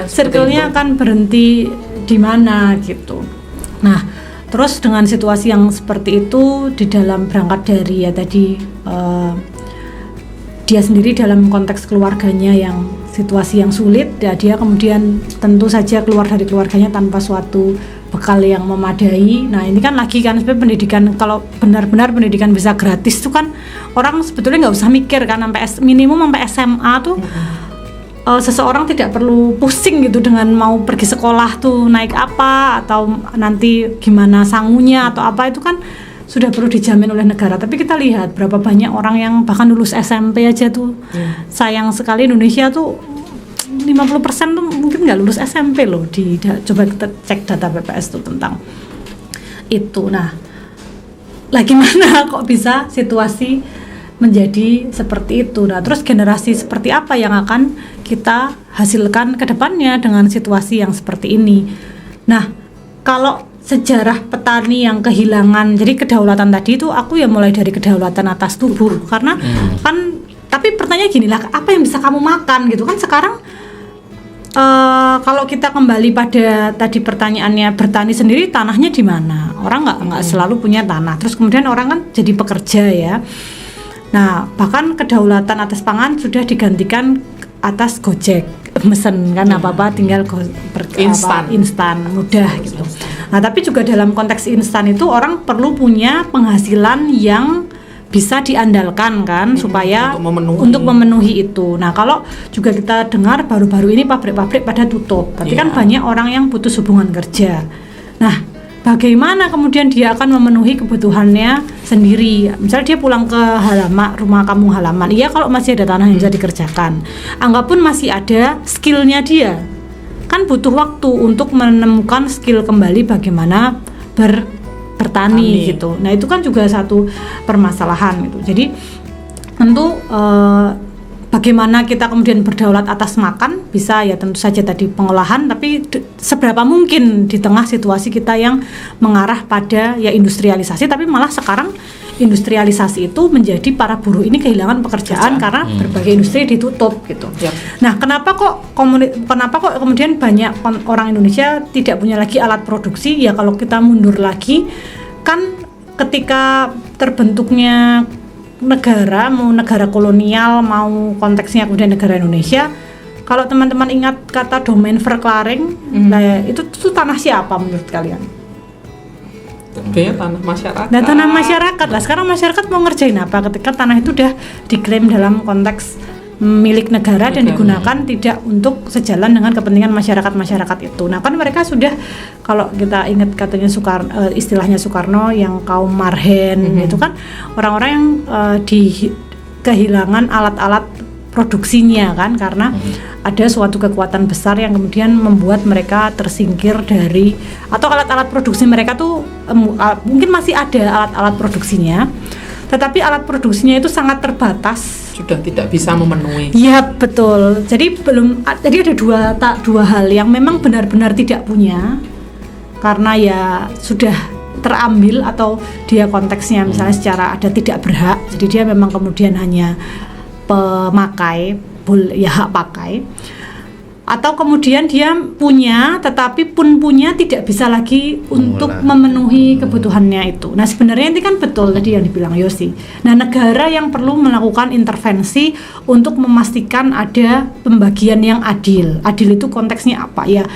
circle-nya akan berhenti di mana gitu. Nah, terus dengan situasi yang seperti itu di dalam berangkat dari ya tadi dia sendiri dalam konteks keluarganya yang situasi yang sulit, ya dia kemudian tentu saja keluar dari keluarganya tanpa suatu bekal yang memadai. Nah, ini kan lagi kan sebenarnya pendidikan, kalau benar-benar pendidikan bisa gratis tuh kan orang sebetulnya nggak usah mikir kan, sampai minimum sampai SMA tuh seseorang tidak perlu pusing gitu dengan mau pergi sekolah tuh naik apa atau nanti gimana sangunya atau apa, itu kan sudah perlu dijamin oleh negara. Tapi kita lihat berapa banyak orang yang bahkan lulus SMP aja tuh. Sayang sekali Indonesia tuh 50% tuh mungkin nggak lulus SMP loh. Coba kita cek data BPS tuh tentang itu. Nah, gimana kok bisa situasi menjadi seperti itu? Nah, terus generasi seperti apa yang akan kita hasilkan ke depannya dengan situasi yang seperti ini? Nah, kalau sejarah petani yang kehilangan, jadi kedaulatan tadi itu aku ya mulai dari kedaulatan atas tubuh, karena kan, tapi pertanyaan gini lah, apa yang bisa kamu makan gitu kan sekarang. Kalau kita kembali pada tadi pertanyaannya, bertani sendiri tanahnya di mana? Orang nggak selalu punya tanah, terus kemudian orang kan jadi pekerja ya. Nah, bahkan kedaulatan atas pangan sudah digantikan atas Gojek, mesen kan apa-apa tinggal instan mudah gitu. Nah, tapi juga dalam konteks instan itu orang perlu punya penghasilan yang bisa diandalkan kan supaya untuk memenuhi itu. Nah, kalau juga kita dengar baru-baru ini pabrik-pabrik pada tutup. Berarti kan banyak orang yang putus hubungan kerja. Nah, bagaimana kemudian dia akan memenuhi kebutuhannya sendiri? Misalnya dia pulang ke rumah kampung halaman. Iya, kalau masih ada tanah yang bisa dikerjakan. Anggapun masih ada skillnya dia. Kan butuh waktu untuk menemukan skill kembali bagaimana bertani gitu. Nah, itu kan juga satu permasalahan gitu. Jadi tentu bagaimana kita kemudian berdaulat atas makan bisa ya tentu saja tadi pengolahan, tapi seberapa mungkin di tengah situasi kita yang mengarah pada ya industrialisasi, tapi malah sekarang industrialisasi itu menjadi para buruh ini kehilangan pekerjaan karena berbagai industri ditutup gitu. Nah, kenapa kok kemudian banyak orang Indonesia tidak punya lagi alat produksi? Ya kalau kita mundur lagi kan ketika terbentuknya negara, mau negara kolonial, mau konteksnya kemudian negara Indonesia, kalau teman-teman ingat kata domain verklaring, nah itu tanah siapa menurut kalian? Tentunya tanah masyarakat. Nah, tanah masyarakat lah. Sekarang masyarakat mau ngerjain apa ketika tanah itu udah diklaim dalam konteks milik negara dan digunakan tidak untuk sejalan dengan kepentingan masyarakat itu. Nah, kan mereka sudah, kalau kita ingat katanya istilahnya Soekarno yang kaum marhen itu kan orang-orang yang kehilangan alat-alat produksinya kan, karena ada suatu kekuatan besar yang kemudian membuat mereka tersingkir dari, atau alat-alat produksi mereka tuh mungkin masih ada alat-alat produksinya, tetapi alat produksinya itu sangat terbatas, sudah tidak bisa memenuhi. Iya betul. Jadi ada dua hal yang memang benar-benar tidak punya karena ya sudah terambil, atau dia konteksnya misalnya secara ada tidak berhak, jadi dia memang kemudian hanya pemakai ya hak pakai, atau kemudian dia punya tetapi pun punya tidak bisa lagi untuk memenuhi kebutuhannya itu. Nah, sebenarnya ini kan betul tadi yang dibilang Yosi. Nah, negara yang perlu melakukan intervensi untuk memastikan ada pembagian yang adil. Adil itu konteksnya apa ya?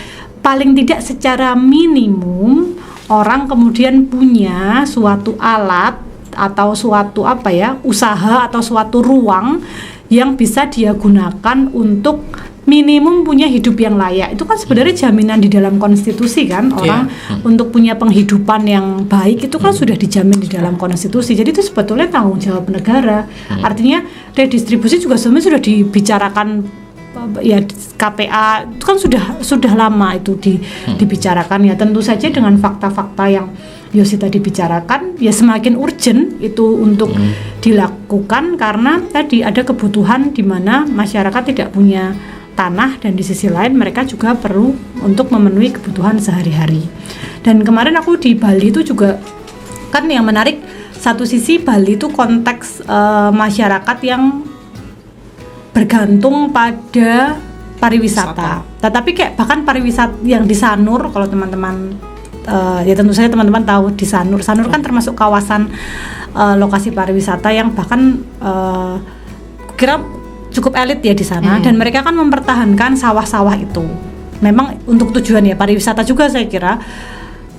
Paling tidak secara minimum orang kemudian punya suatu alat atau suatu usaha atau suatu ruang yang bisa dia gunakan untuk minimum punya hidup yang layak. Itu kan sebenarnya jaminan di dalam konstitusi kan, orang untuk punya penghidupan yang baik itu kan sudah dijamin di dalam konstitusi. Jadi itu sebetulnya tanggung jawab negara. Artinya redistribusi juga sebenarnya sudah dibicarakan ya KPA itu kan sudah lama itu dibicarakan ya. Tentu saja dengan fakta-fakta yang Yosi tadi bicarakan ya semakin urgent itu untuk dilakukan, karena tadi ada kebutuhan di mana masyarakat tidak punya tanah dan di sisi lain mereka juga perlu untuk memenuhi kebutuhan sehari-hari. Dan kemarin aku di Bali itu juga kan yang menarik, satu sisi Bali itu konteks masyarakat yang bergantung pada pariwisata. Tetapi kayak bahkan pariwisata yang di Sanur, kalau teman-teman ya tentu saja teman-teman tahu di Sanur kan termasuk kawasan lokasi pariwisata yang bahkan kira cukup elit ya di sana, dan mereka kan mempertahankan sawah-sawah itu. Memang untuk tujuan ya pariwisata juga saya kira.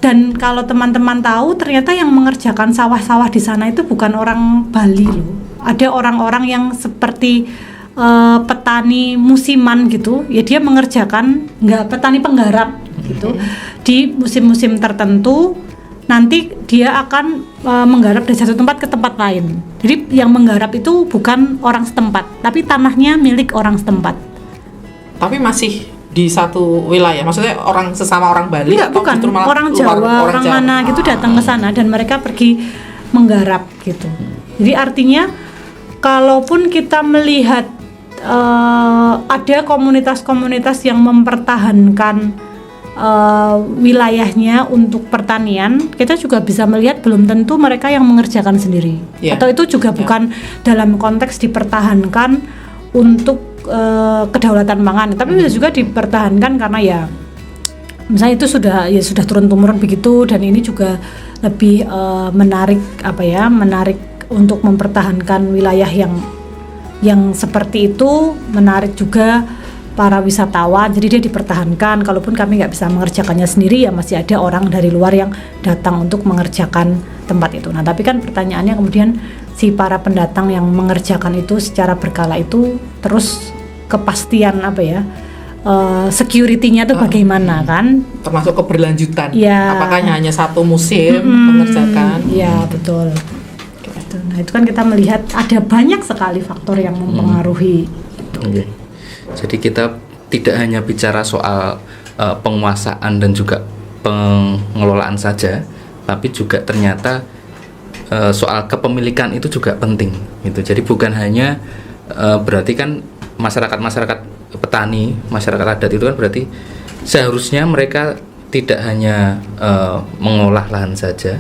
Dan kalau teman-teman tahu ternyata yang mengerjakan sawah-sawah di sana itu bukan orang Bali loh. Ada orang-orang yang seperti petani musiman gitu. Ya dia mengerjakan petani penggarap gitu. Di musim-musim tertentu nanti dia akan menggarap dari satu tempat ke tempat lain. Jadi yang menggarap itu bukan orang setempat, tapi tanahnya milik orang setempat. Tapi masih di satu wilayah, maksudnya sesama orang Bali? Enggak, bukan, orang Jawa, orang mana gitu datang ke sana dan mereka pergi menggarap gitu. Jadi artinya kalaupun kita melihat ada komunitas-komunitas yang mempertahankan wilayahnya untuk pertanian, kita juga bisa melihat belum tentu mereka yang mengerjakan sendiri, atau itu juga bukan dalam konteks dipertahankan untuk kedaulatan pangan, tapi bisa juga dipertahankan karena ya misalnya itu sudah turun-temurun begitu, dan ini juga lebih menarik untuk mempertahankan wilayah yang seperti itu, menarik juga para wisatawan, jadi dia dipertahankan. Kalaupun kami nggak bisa mengerjakannya sendiri, ya masih ada orang dari luar yang datang untuk mengerjakan tempat itu. Nah, tapi kan pertanyaannya kemudian si para pendatang yang mengerjakan itu secara berkala itu terus kepastian apa ya, security-nya tuh bagaimana kan? Termasuk keberlanjutan. Ya. Apakah hanya satu musim mengerjakan? Ya, betul. Gitu. Nah, itu kan kita melihat ada banyak sekali faktor yang mempengaruhi. Oke. Jadi kita tidak hanya bicara soal penguasaan dan juga pengelolaan saja, tapi juga ternyata soal kepemilikan itu juga penting gitu. Jadi bukan hanya berarti kan masyarakat petani, masyarakat adat itu kan berarti seharusnya mereka tidak hanya mengolah lahan saja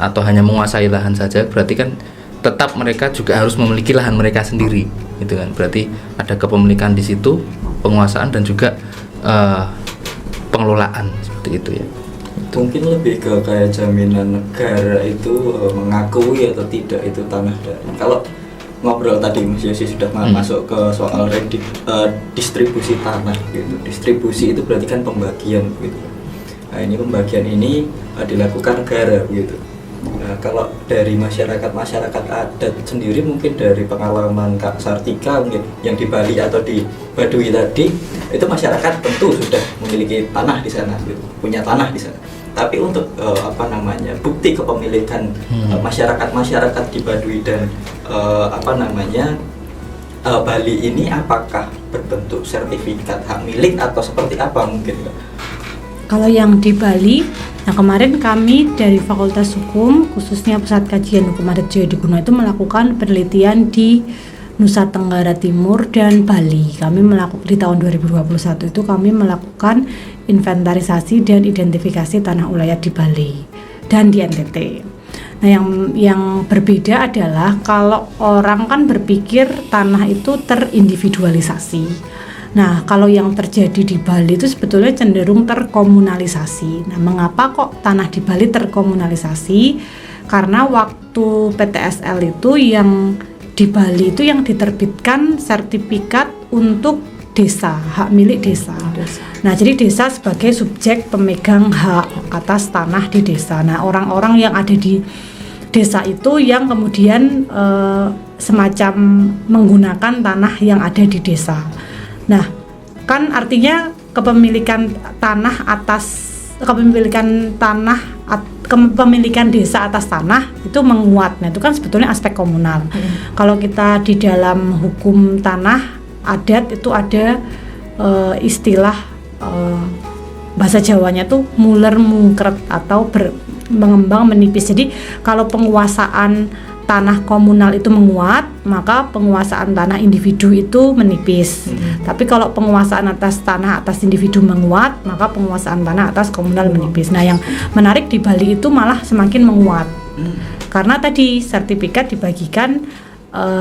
atau hanya menguasai lahan saja, berarti kan tetap mereka juga harus memiliki lahan mereka sendiri gitu kan. Berarti ada kepemilikan di situ, penguasaan dan juga pengelolaan seperti itu ya. Mungkin lebih ke kayak jaminan negara itu mengakui atau tidak itu tanah dari. Kalau ngobrol tadi Mas Yosi sudah masuk ke soal distribusi tanah gitu. Distribusi itu berarti kan pembagian gitu. Nah, ini pembagian ini dilakukan negara gitu. Nah, kalau dari masyarakat adat sendiri, mungkin dari pengalaman Kak Sartika mungkin yang di Bali atau di Baduy tadi, itu masyarakat tentu sudah memiliki tanah di sana gitu, punya tanah di sana. Tapi untuk bukti kepemilikan masyarakat di Baduy dan Bali ini apakah berbentuk sertifikat hak milik atau seperti apa mungkin Kak? Kalau yang di Bali, nah kemarin kami dari Fakultas Hukum, khususnya Pusat Kajian Hukum Adat Jaya Diguno itu melakukan penelitian di Nusa Tenggara Timur dan Bali. Kami melakukan di tahun 2021 itu kami melakukan inventarisasi dan identifikasi tanah ulayat di Bali dan di NTT. Nah, yang berbeda adalah kalau orang kan berpikir tanah itu terindividualisasi. Nah, kalau yang terjadi di Bali itu sebetulnya cenderung terkomunalisasi. Nah, mengapa kok tanah di Bali terkomunalisasi? Karena waktu PTSL itu yang di Bali itu yang diterbitkan sertifikat untuk desa, hak milik desa. Nah, jadi desa sebagai subjek pemegang hak atas tanah di desa. Nah, orang-orang yang ada di desa itu yang kemudian semacam menggunakan tanah yang ada di desa. Nah, kan artinya kepemilikan desa atas tanah itu menguat. Nah, itu kan sebetulnya aspek komunal. Kalau kita di dalam hukum tanah adat itu ada istilah bahasa Jawanya tuh muler mungkret atau mengembang menipis. Jadi kalau penguasaan tanah komunal itu menguat, maka penguasaan tanah individu itu menipis. Tapi kalau penguasaan atas tanah atas individu menguat, maka penguasaan tanah atas komunal menipis. Nah, yang menarik di Bali itu malah semakin menguat. Karena tadi sertifikat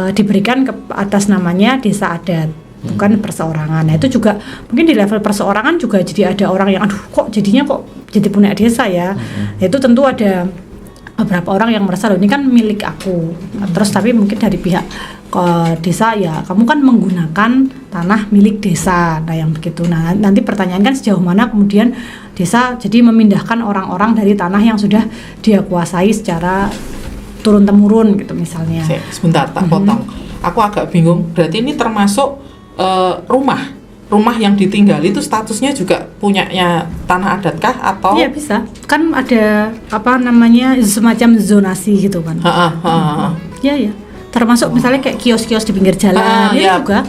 diberikan atas namanya desa adat, bukan perseorangan. Nah, itu juga mungkin di level perseorangan juga jadi ada orang yang kok jadi punya desa ya. Nah, itu tentu ada beberapa orang yang merasa ini kan milik aku. Terus tapi mungkin dari pihak desa ya kamu kan menggunakan tanah milik desa. Nah, yang begitu. Nah, nanti pertanyaan kan sejauh mana kemudian desa jadi memindahkan orang-orang dari tanah yang sudah dia kuasai secara turun temurun gitu misalnya. Sebentar tak potong. Aku agak bingung. Berarti ini termasuk rumah yang ditinggali itu statusnya juga punyanya tanah adat kah atau? Iya, bisa. Kan ada semacam zonasi gitu kan. Iya. Termasuk misalnya kayak kios-kios di pinggir jalan juga.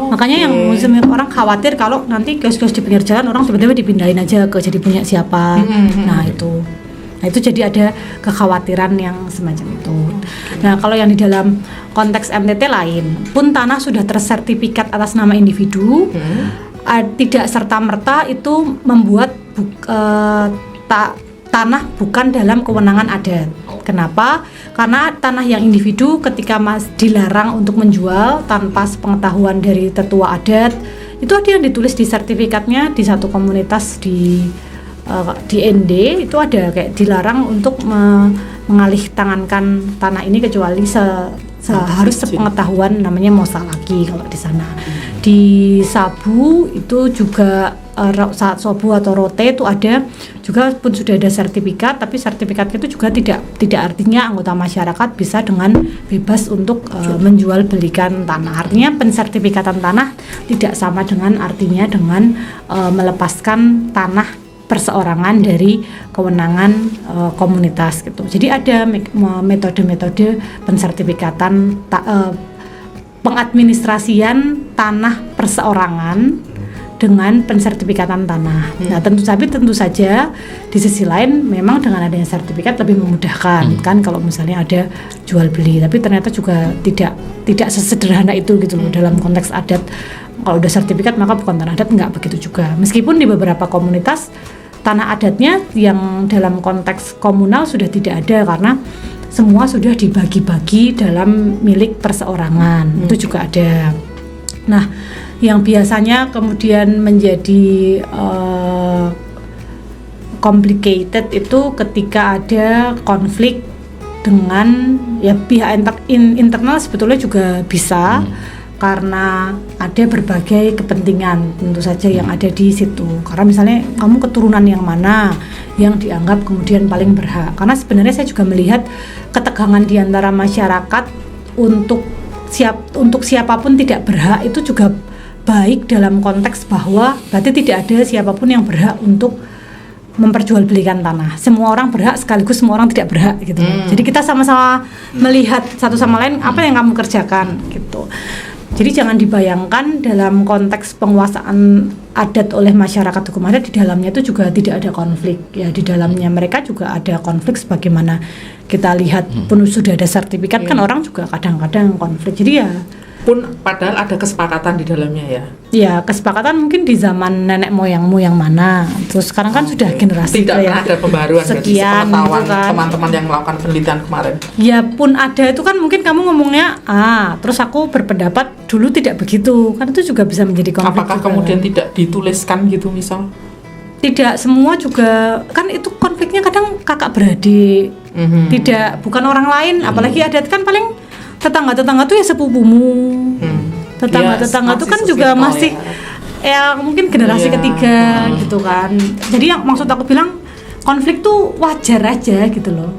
Makanya yang orang khawatir kalau nanti kios-kios di pinggir jalan orang tiba-tiba dipindahin aja ke jadi punya siapa. Nah, itu jadi ada kekhawatiran yang semacam itu. Nah, kalau yang di dalam konteks MTT lain, pun tanah sudah tersertifikat atas nama individu, tidak serta-merta itu membuat tanah bukan dalam kewenangan adat. Kenapa? Karena tanah yang individu ketika dilarang untuk menjual tanpa sepengetahuan dari tetua adat, itu ada yang ditulis di sertifikatnya di satu komunitas di ND itu ada kayak dilarang untuk mengalih tangankan tanah ini kecuali harus sepengetahuan namanya mosalaki kalau di sana. Di Sabu itu juga saat Sabu atau Rote itu ada juga pun sudah ada sertifikat, tapi sertifikat itu juga tidak artinya anggota masyarakat bisa dengan bebas untuk menjual belikan tanah. Artinya pensertifikatan tanah tidak sama dengan artinya dengan melepaskan tanah perseorangan dari kewenangan komunitas gitu. Jadi ada metode-metode pensertifikatan pengadministrasian tanah perseorangan dengan pensertifikatan tanah. Nah, tentu saja di sisi lain memang dengan adanya sertifikat lebih memudahkan kan kalau misalnya ada jual beli. Tapi ternyata juga tidak sesederhana itu gitu loh dalam konteks adat. Kalau udah sertifikat maka bukan tanah adat, enggak begitu juga. Meskipun di beberapa komunitas tanah adatnya yang dalam konteks komunal sudah tidak ada karena semua sudah dibagi-bagi dalam milik perseorangan. Itu juga ada. Nah, yang biasanya kemudian menjadi complicated itu ketika ada konflik dengan ya pihak internal sebetulnya juga bisa karena ada berbagai kepentingan tentu saja yang ada di situ. Karena misalnya kamu keturunan yang mana yang dianggap kemudian paling berhak. Karena sebenarnya saya juga melihat ketegangan di antara masyarakat untuk siapapun tidak berhak itu juga baik dalam konteks bahwa berarti tidak ada siapapun yang berhak untuk memperjualbelikan tanah. Semua orang berhak sekaligus semua orang tidak berhak gitu. Jadi kita sama-sama melihat satu sama lain apa yang kamu kerjakan gitu. Jadi jangan dibayangkan dalam konteks penguasaan adat oleh masyarakat hukum adat di dalamnya itu juga tidak ada konflik. Ya di dalamnya mereka juga ada konflik sebagaimana kita lihat pun sudah ada sertifikat kan orang juga kadang-kadang konflik. Jadi ya pun padahal ada kesepakatan di dalamnya ya. Ya kesepakatan mungkin di zaman nenek moyangmu yang mana. Terus sekarang kan sudah generasi tidak ada pembaruan sekian sepengetahuan gitu kan. Teman-teman yang melakukan penelitian kemarin. Ya pun ada itu kan mungkin kamu ngomongnya terus aku berpendapat dulu tidak begitu. Kan itu juga bisa menjadi konflik. Apakah juga, kemudian tidak dituliskan gitu misal? Tidak semua juga kan itu konfliknya kadang kakak beradik. Tidak bukan orang lain apalagi adat kan paling tetangga-tetangga tuh ya sepupumu. Tetangga-tetangga tuh kan juga masih ya mungkin generasi ketiga gitu kan. Jadi yang maksud aku bilang konflik tuh wajar aja gitu loh.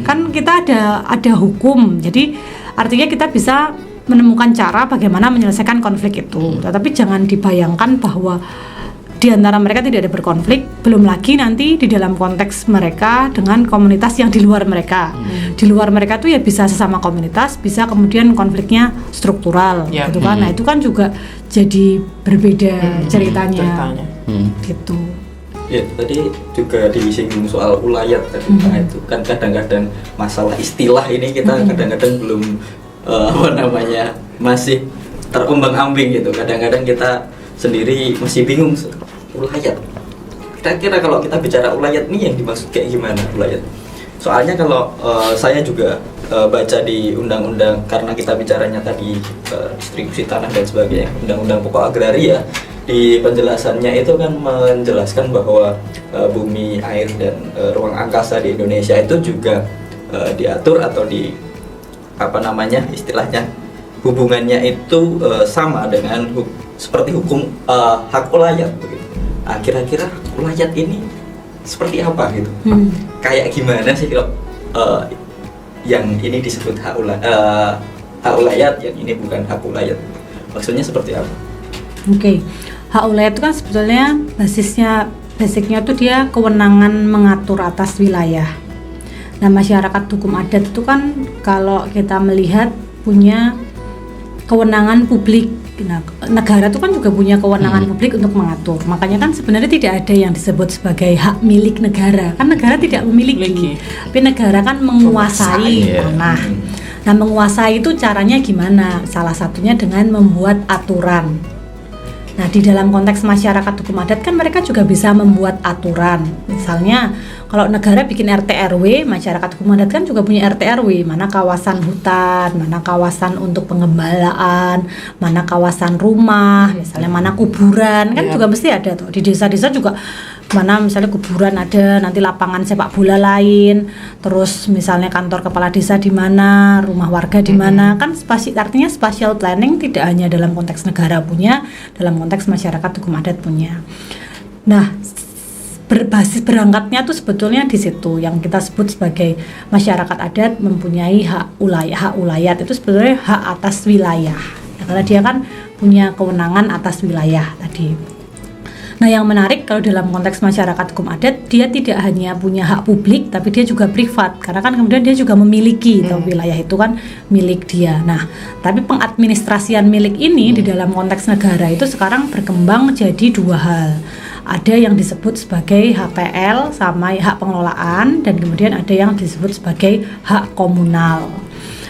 Kan kita ada hukum. Jadi artinya kita bisa menemukan cara bagaimana menyelesaikan konflik itu. Tetapi jangan dibayangkan bahwa di antara mereka tidak ada berkonflik, belum lagi nanti di dalam konteks mereka dengan komunitas yang di luar mereka. Di luar mereka tuh ya bisa sesama komunitas, bisa kemudian konfliknya struktural gitu kan. Nah, itu kan juga jadi berbeda ceritanya. Gitu. Ya, tadi juga disinggung soal ulayat tadi. Nah, itu kan kadang-kadang masalah istilah ini kita kadang-kadang belum masih terombang-ambing gitu. Kadang-kadang kita sendiri masih bingung ulayat. Kira-kira kalau kita bicara ulayat nih yang dimaksud kayak gimana ulayat? Soalnya kalau saya juga baca di undang-undang karena kita bicaranya tadi distribusi tanah dan sebagainya, undang-undang pokok agraria di penjelasannya itu kan menjelaskan bahwa bumi, air dan ruang angkasa di Indonesia itu juga diatur atau istilahnya hubungannya itu sama dengan seperti hukum hak ulayat begitu. Kira-kira ulayat ini seperti apa gitu? Kayak gimana sih kalau yang ini disebut hak ulayat, yang ini bukan hak ulayat? Maksudnya seperti apa? Oke. Hak ulayat itu kan sebetulnya basicnya tuh dia kewenangan mengatur atas wilayah. Nah, masyarakat hukum adat itu kan kalau kita melihat punya kewenangan publik. Nah, negara itu kan juga punya kewenangan publik untuk mengatur. Makanya kan sebenarnya tidak ada yang disebut sebagai hak milik negara. Kan negara tidak memiliki. Tapi negara kan menguasai tanah. Nah, menguasai itu caranya gimana? Salah satunya dengan membuat aturan. Nah, di dalam konteks masyarakat hukum adat kan mereka juga bisa membuat aturan. Misalnya, kalau negara bikin RT RW, masyarakat hukum adat kan juga punya RT RW, mana kawasan hutan, mana kawasan untuk pengembalaan, mana kawasan rumah, misalnya mana kuburan, kan juga mesti ada tuh. Di desa-desa juga mana misalnya kuburan ada, nanti lapangan sepak bola lain, terus misalnya kantor kepala desa di mana, rumah warga di mana, kan artinya spatial planning tidak hanya dalam konteks negara punya, dalam konteks masyarakat hukum adat punya. Nah, berbasis berangkatnya tuh sebetulnya di situ yang kita sebut sebagai masyarakat adat mempunyai hak ulayat itu sebetulnya hak atas wilayah, ya, karena dia kan punya kewenangan atas wilayah tadi. Nah, yang menarik kalau dalam konteks masyarakat hukum adat, dia tidak hanya punya hak publik, tapi dia juga privat, karena kan kemudian dia juga memiliki wilayah itu kan milik dia. Nah, tapi pengadministrasian milik ini di dalam konteks negara itu sekarang berkembang jadi dua hal. Ada yang disebut sebagai HPL sama hak pengelolaan, dan kemudian ada yang disebut sebagai hak komunal.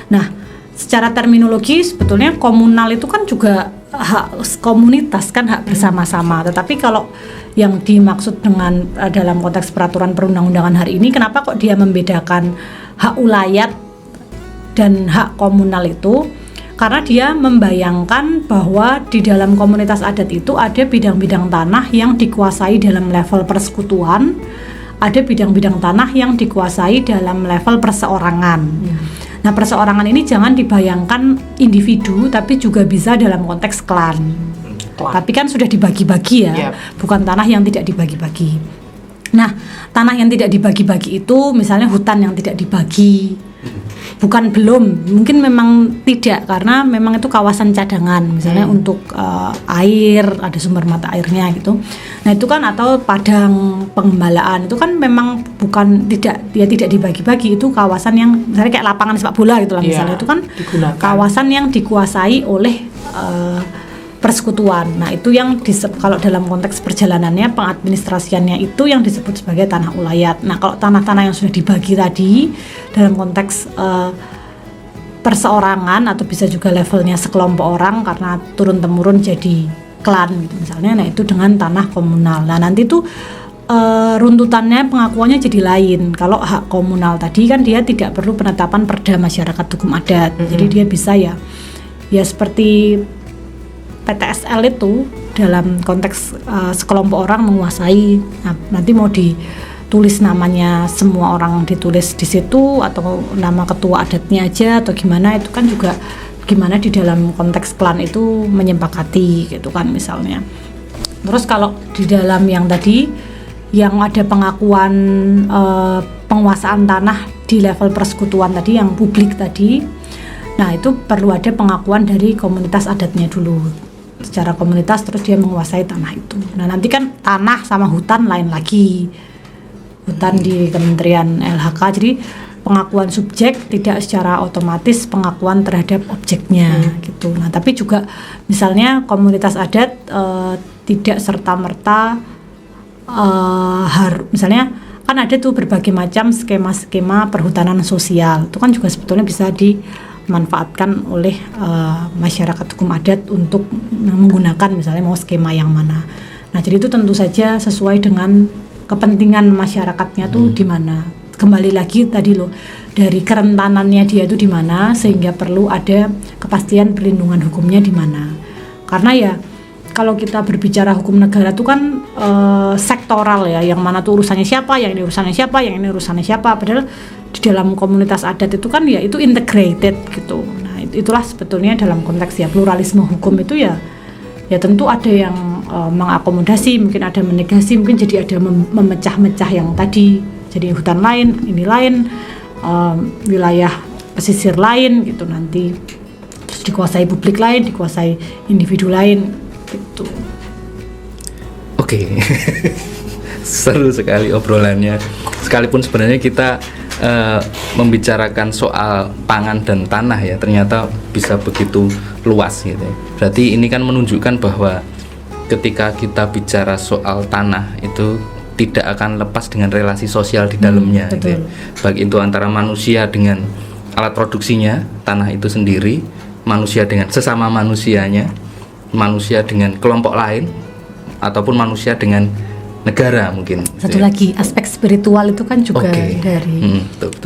Nah, secara terminologi sebetulnya komunal itu kan juga hak komunitas, kan hak bersama-sama. Tetapi kalau yang dimaksud dengan dalam konteks peraturan perundang-undangan hari ini, kenapa kok dia membedakan hak ulayat dan hak komunal itu? Karena dia membayangkan bahwa di dalam komunitas adat itu ada bidang-bidang tanah yang dikuasai dalam level persekutuan, ada bidang-bidang tanah yang dikuasai dalam level perseorangan. Nah, perseorangan ini jangan dibayangkan individu, tapi juga bisa dalam konteks klan. Tapi kan sudah dibagi-bagi ya, bukan tanah yang tidak dibagi-bagi. Nah, tanah yang tidak dibagi-bagi itu misalnya hutan yang tidak dibagi, mungkin memang tidak, karena memang itu kawasan cadangan, misalnya untuk air, ada sumber mata airnya gitu. Nah, itu kan, atau padang pengembalaan itu kan memang tidak dibagi-bagi, itu kawasan yang misalnya kayak lapangan sepak bola gitu lah misalnya, itu kan digunakan. Kawasan yang dikuasai oleh persekutuan. Nah, itu yang kalau dalam konteks perjalanannya pengadministrasiannya itu yang disebut sebagai tanah ulayat. Nah, kalau tanah-tanah yang sudah dibagi tadi dalam konteks perseorangan atau bisa juga levelnya sekelompok orang karena turun-temurun jadi klan gitu misalnya, nah itu dengan tanah komunal. Nah, nanti tuh runtutannya pengakuannya jadi lain. Kalau hak komunal tadi kan dia tidak perlu penetapan perda masyarakat hukum adat. Jadi dia bisa ya seperti PTSL itu dalam konteks sekelompok orang menguasai. Nah, nanti mau ditulis namanya semua orang ditulis di situ atau nama ketua adatnya aja atau gimana, itu kan juga gimana di dalam konteks klan itu menyepakati gitu kan misalnya. Terus kalau di dalam yang tadi yang ada pengakuan penguasaan tanah di level persekutuan tadi yang publik tadi, nah itu perlu ada pengakuan dari komunitas adatnya dulu secara komunitas, terus dia menguasai tanah itu. Nah, nanti kan tanah sama hutan lain lagi, hutan di Kementerian LHK, jadi pengakuan subjek tidak secara otomatis pengakuan terhadap objeknya gitu. Nah, tapi juga misalnya komunitas adat tidak serta-merta misalnya kan ada tuh berbagai macam skema-skema perhutanan sosial, itu kan juga sebetulnya bisa dimanfaatkan oleh masyarakat hukum adat untuk menggunakan misalnya mau skema yang mana. Nah, jadi itu tentu saja sesuai dengan kepentingan masyarakatnya tuh di mana. Kembali lagi tadi loh, dari kerentanannya dia itu di mana, sehingga perlu ada kepastian perlindungan hukumnya di mana. Karena ya kalau kita berbicara hukum negara itu kan sektoral ya, yang mana tuh urusannya siapa, yang ini urusannya siapa, yang ini urusannya siapa. Padahal di dalam komunitas adat itu kan ya itu integrated gitu. Nah, itulah sebetulnya dalam konteks ya pluralisme hukum itu ya tentu ada yang mengakomodasi, mungkin ada menegasi, mungkin jadi ada memecah-mecah yang tadi. Jadi hutan lain, ini lain, wilayah pesisir lain gitu nanti. Terus dikuasai publik lain, dikuasai individu lain gitu. Oke. Seru sekali obrolannya. Sekalipun sebenarnya kita membicarakan soal pangan dan tanah ya, ternyata bisa begitu luas gitu. Berarti ini kan menunjukkan bahwa ketika kita bicara soal tanah itu tidak akan lepas dengan relasi sosial di dalamnya gitu ya. Baik itu antara manusia dengan alat produksinya, tanah itu sendiri, manusia dengan sesama manusianya, manusia dengan kelompok lain, ataupun manusia dengan negara mungkin. Satu lagi aspek spiritual itu kan juga dari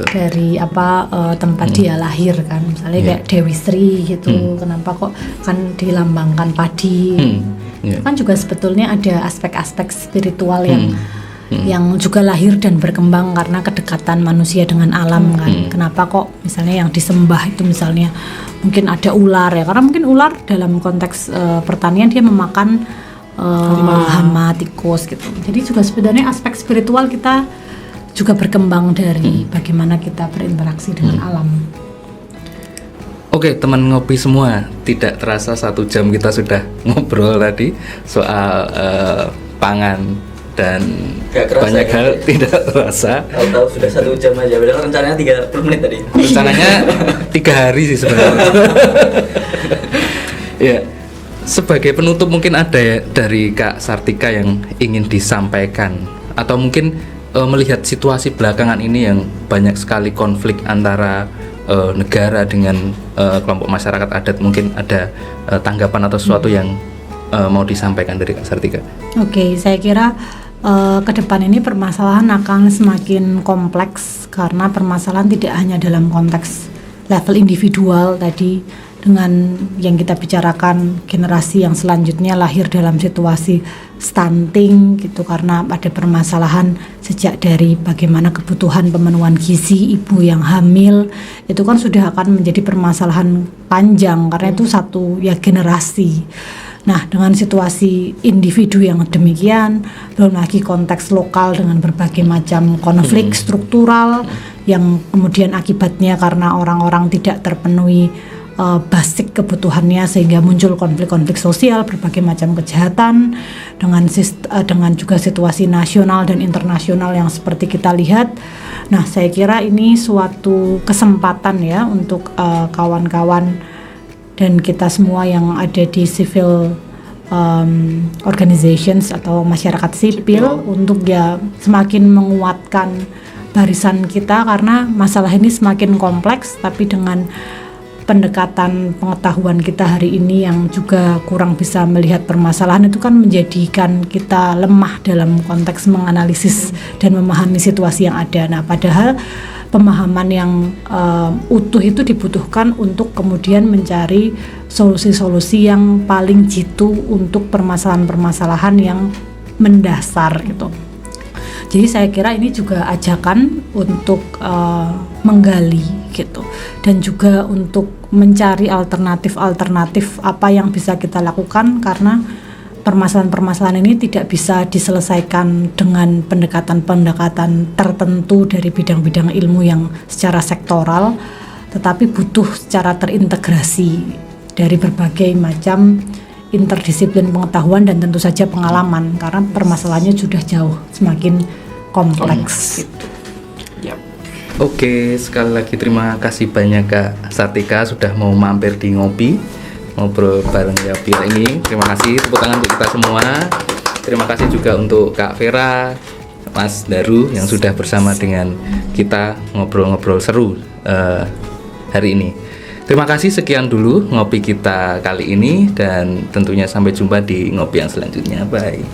dari tempat dia lahir kan, misalnya kayak Dewi Sri gitu, kenapa kok kan dilambangkan padi, itu kan juga sebetulnya ada aspek-aspek spiritual yang yang juga lahir dan berkembang karena kedekatan manusia dengan alam kan. Kenapa kok misalnya yang disembah itu misalnya mungkin ada ular ya, karena mungkin ular dalam konteks pertanian dia memakan hama, tikus gitu. Jadi juga sebenarnya aspek spiritual kita juga berkembang dari bagaimana kita berinteraksi dengan alam. Oke, teman ngopi semua, tidak terasa 1 jam kita sudah ngobrol tadi soal pangan dan Gak kerasa, banyak kan? hal tidak terasa. Tahu-tahu sudah 1 jam aja, padahal rencananya 30 menit tadi. Rencananya 3 hari sih sebenarnya. Ya, sebagai penutup mungkin ada ya dari Kak Sartika yang ingin disampaikan, atau mungkin melihat situasi belakangan ini yang banyak sekali konflik antara negara dengan kelompok masyarakat adat, mungkin ada tanggapan atau sesuatu yang mau disampaikan dari Kak Sartika. Oke, saya kira ke depan ini permasalahan akan semakin kompleks karena permasalahan tidak hanya dalam konteks level individual tadi, dengan yang kita bicarakan generasi yang selanjutnya lahir dalam situasi stunting gitu, karena ada permasalahan sejak dari bagaimana kebutuhan pemenuhan gizi ibu yang hamil itu kan sudah akan menjadi permasalahan panjang karena itu satu ya generasi. Nah, dengan situasi individu yang demikian, belum lagi konteks lokal dengan berbagai macam konflik struktural yang kemudian akibatnya karena orang-orang tidak terpenuhi basic kebutuhannya sehingga muncul konflik-konflik sosial, berbagai macam kejahatan dengan juga situasi nasional dan internasional yang seperti kita lihat. Nah, saya kira ini suatu kesempatan ya untuk kawan-kawan dan kita semua yang ada di civil organizations atau masyarakat sipil untuk ya semakin menguatkan barisan kita, karena masalah ini semakin kompleks, tapi dengan pendekatan pengetahuan kita hari ini yang juga kurang bisa melihat permasalahan itu kan menjadikan kita lemah dalam konteks menganalisis dan memahami situasi yang ada. Nah, padahal pemahaman yang utuh itu dibutuhkan untuk kemudian mencari solusi-solusi yang paling jitu untuk permasalahan-permasalahan yang mendasar gitu. Jadi saya kira ini juga ajakan untuk menggali gitu, dan juga untuk mencari alternatif-alternatif apa yang bisa kita lakukan, karena permasalahan-permasalahan ini tidak bisa diselesaikan dengan pendekatan-pendekatan tertentu dari bidang-bidang ilmu yang secara sektoral, tetapi butuh secara terintegrasi dari berbagai macam interdisiplin pengetahuan dan tentu saja pengalaman, karena permasalahannya sudah jauh semakin kompleks gitu. Oke, sekali lagi terima kasih banyak Kak Sartika sudah mau mampir di Ngopi, ngobrol bareng Yapi ini. Terima kasih, tepuk tangan untuk kita semua. Terima kasih juga untuk Kak Vera, Mas Daru yang sudah bersama dengan kita ngobrol-ngobrol seru hari ini. Terima kasih, sekian dulu ngopi kita kali ini, dan tentunya sampai jumpa di ngopi yang selanjutnya. Bye.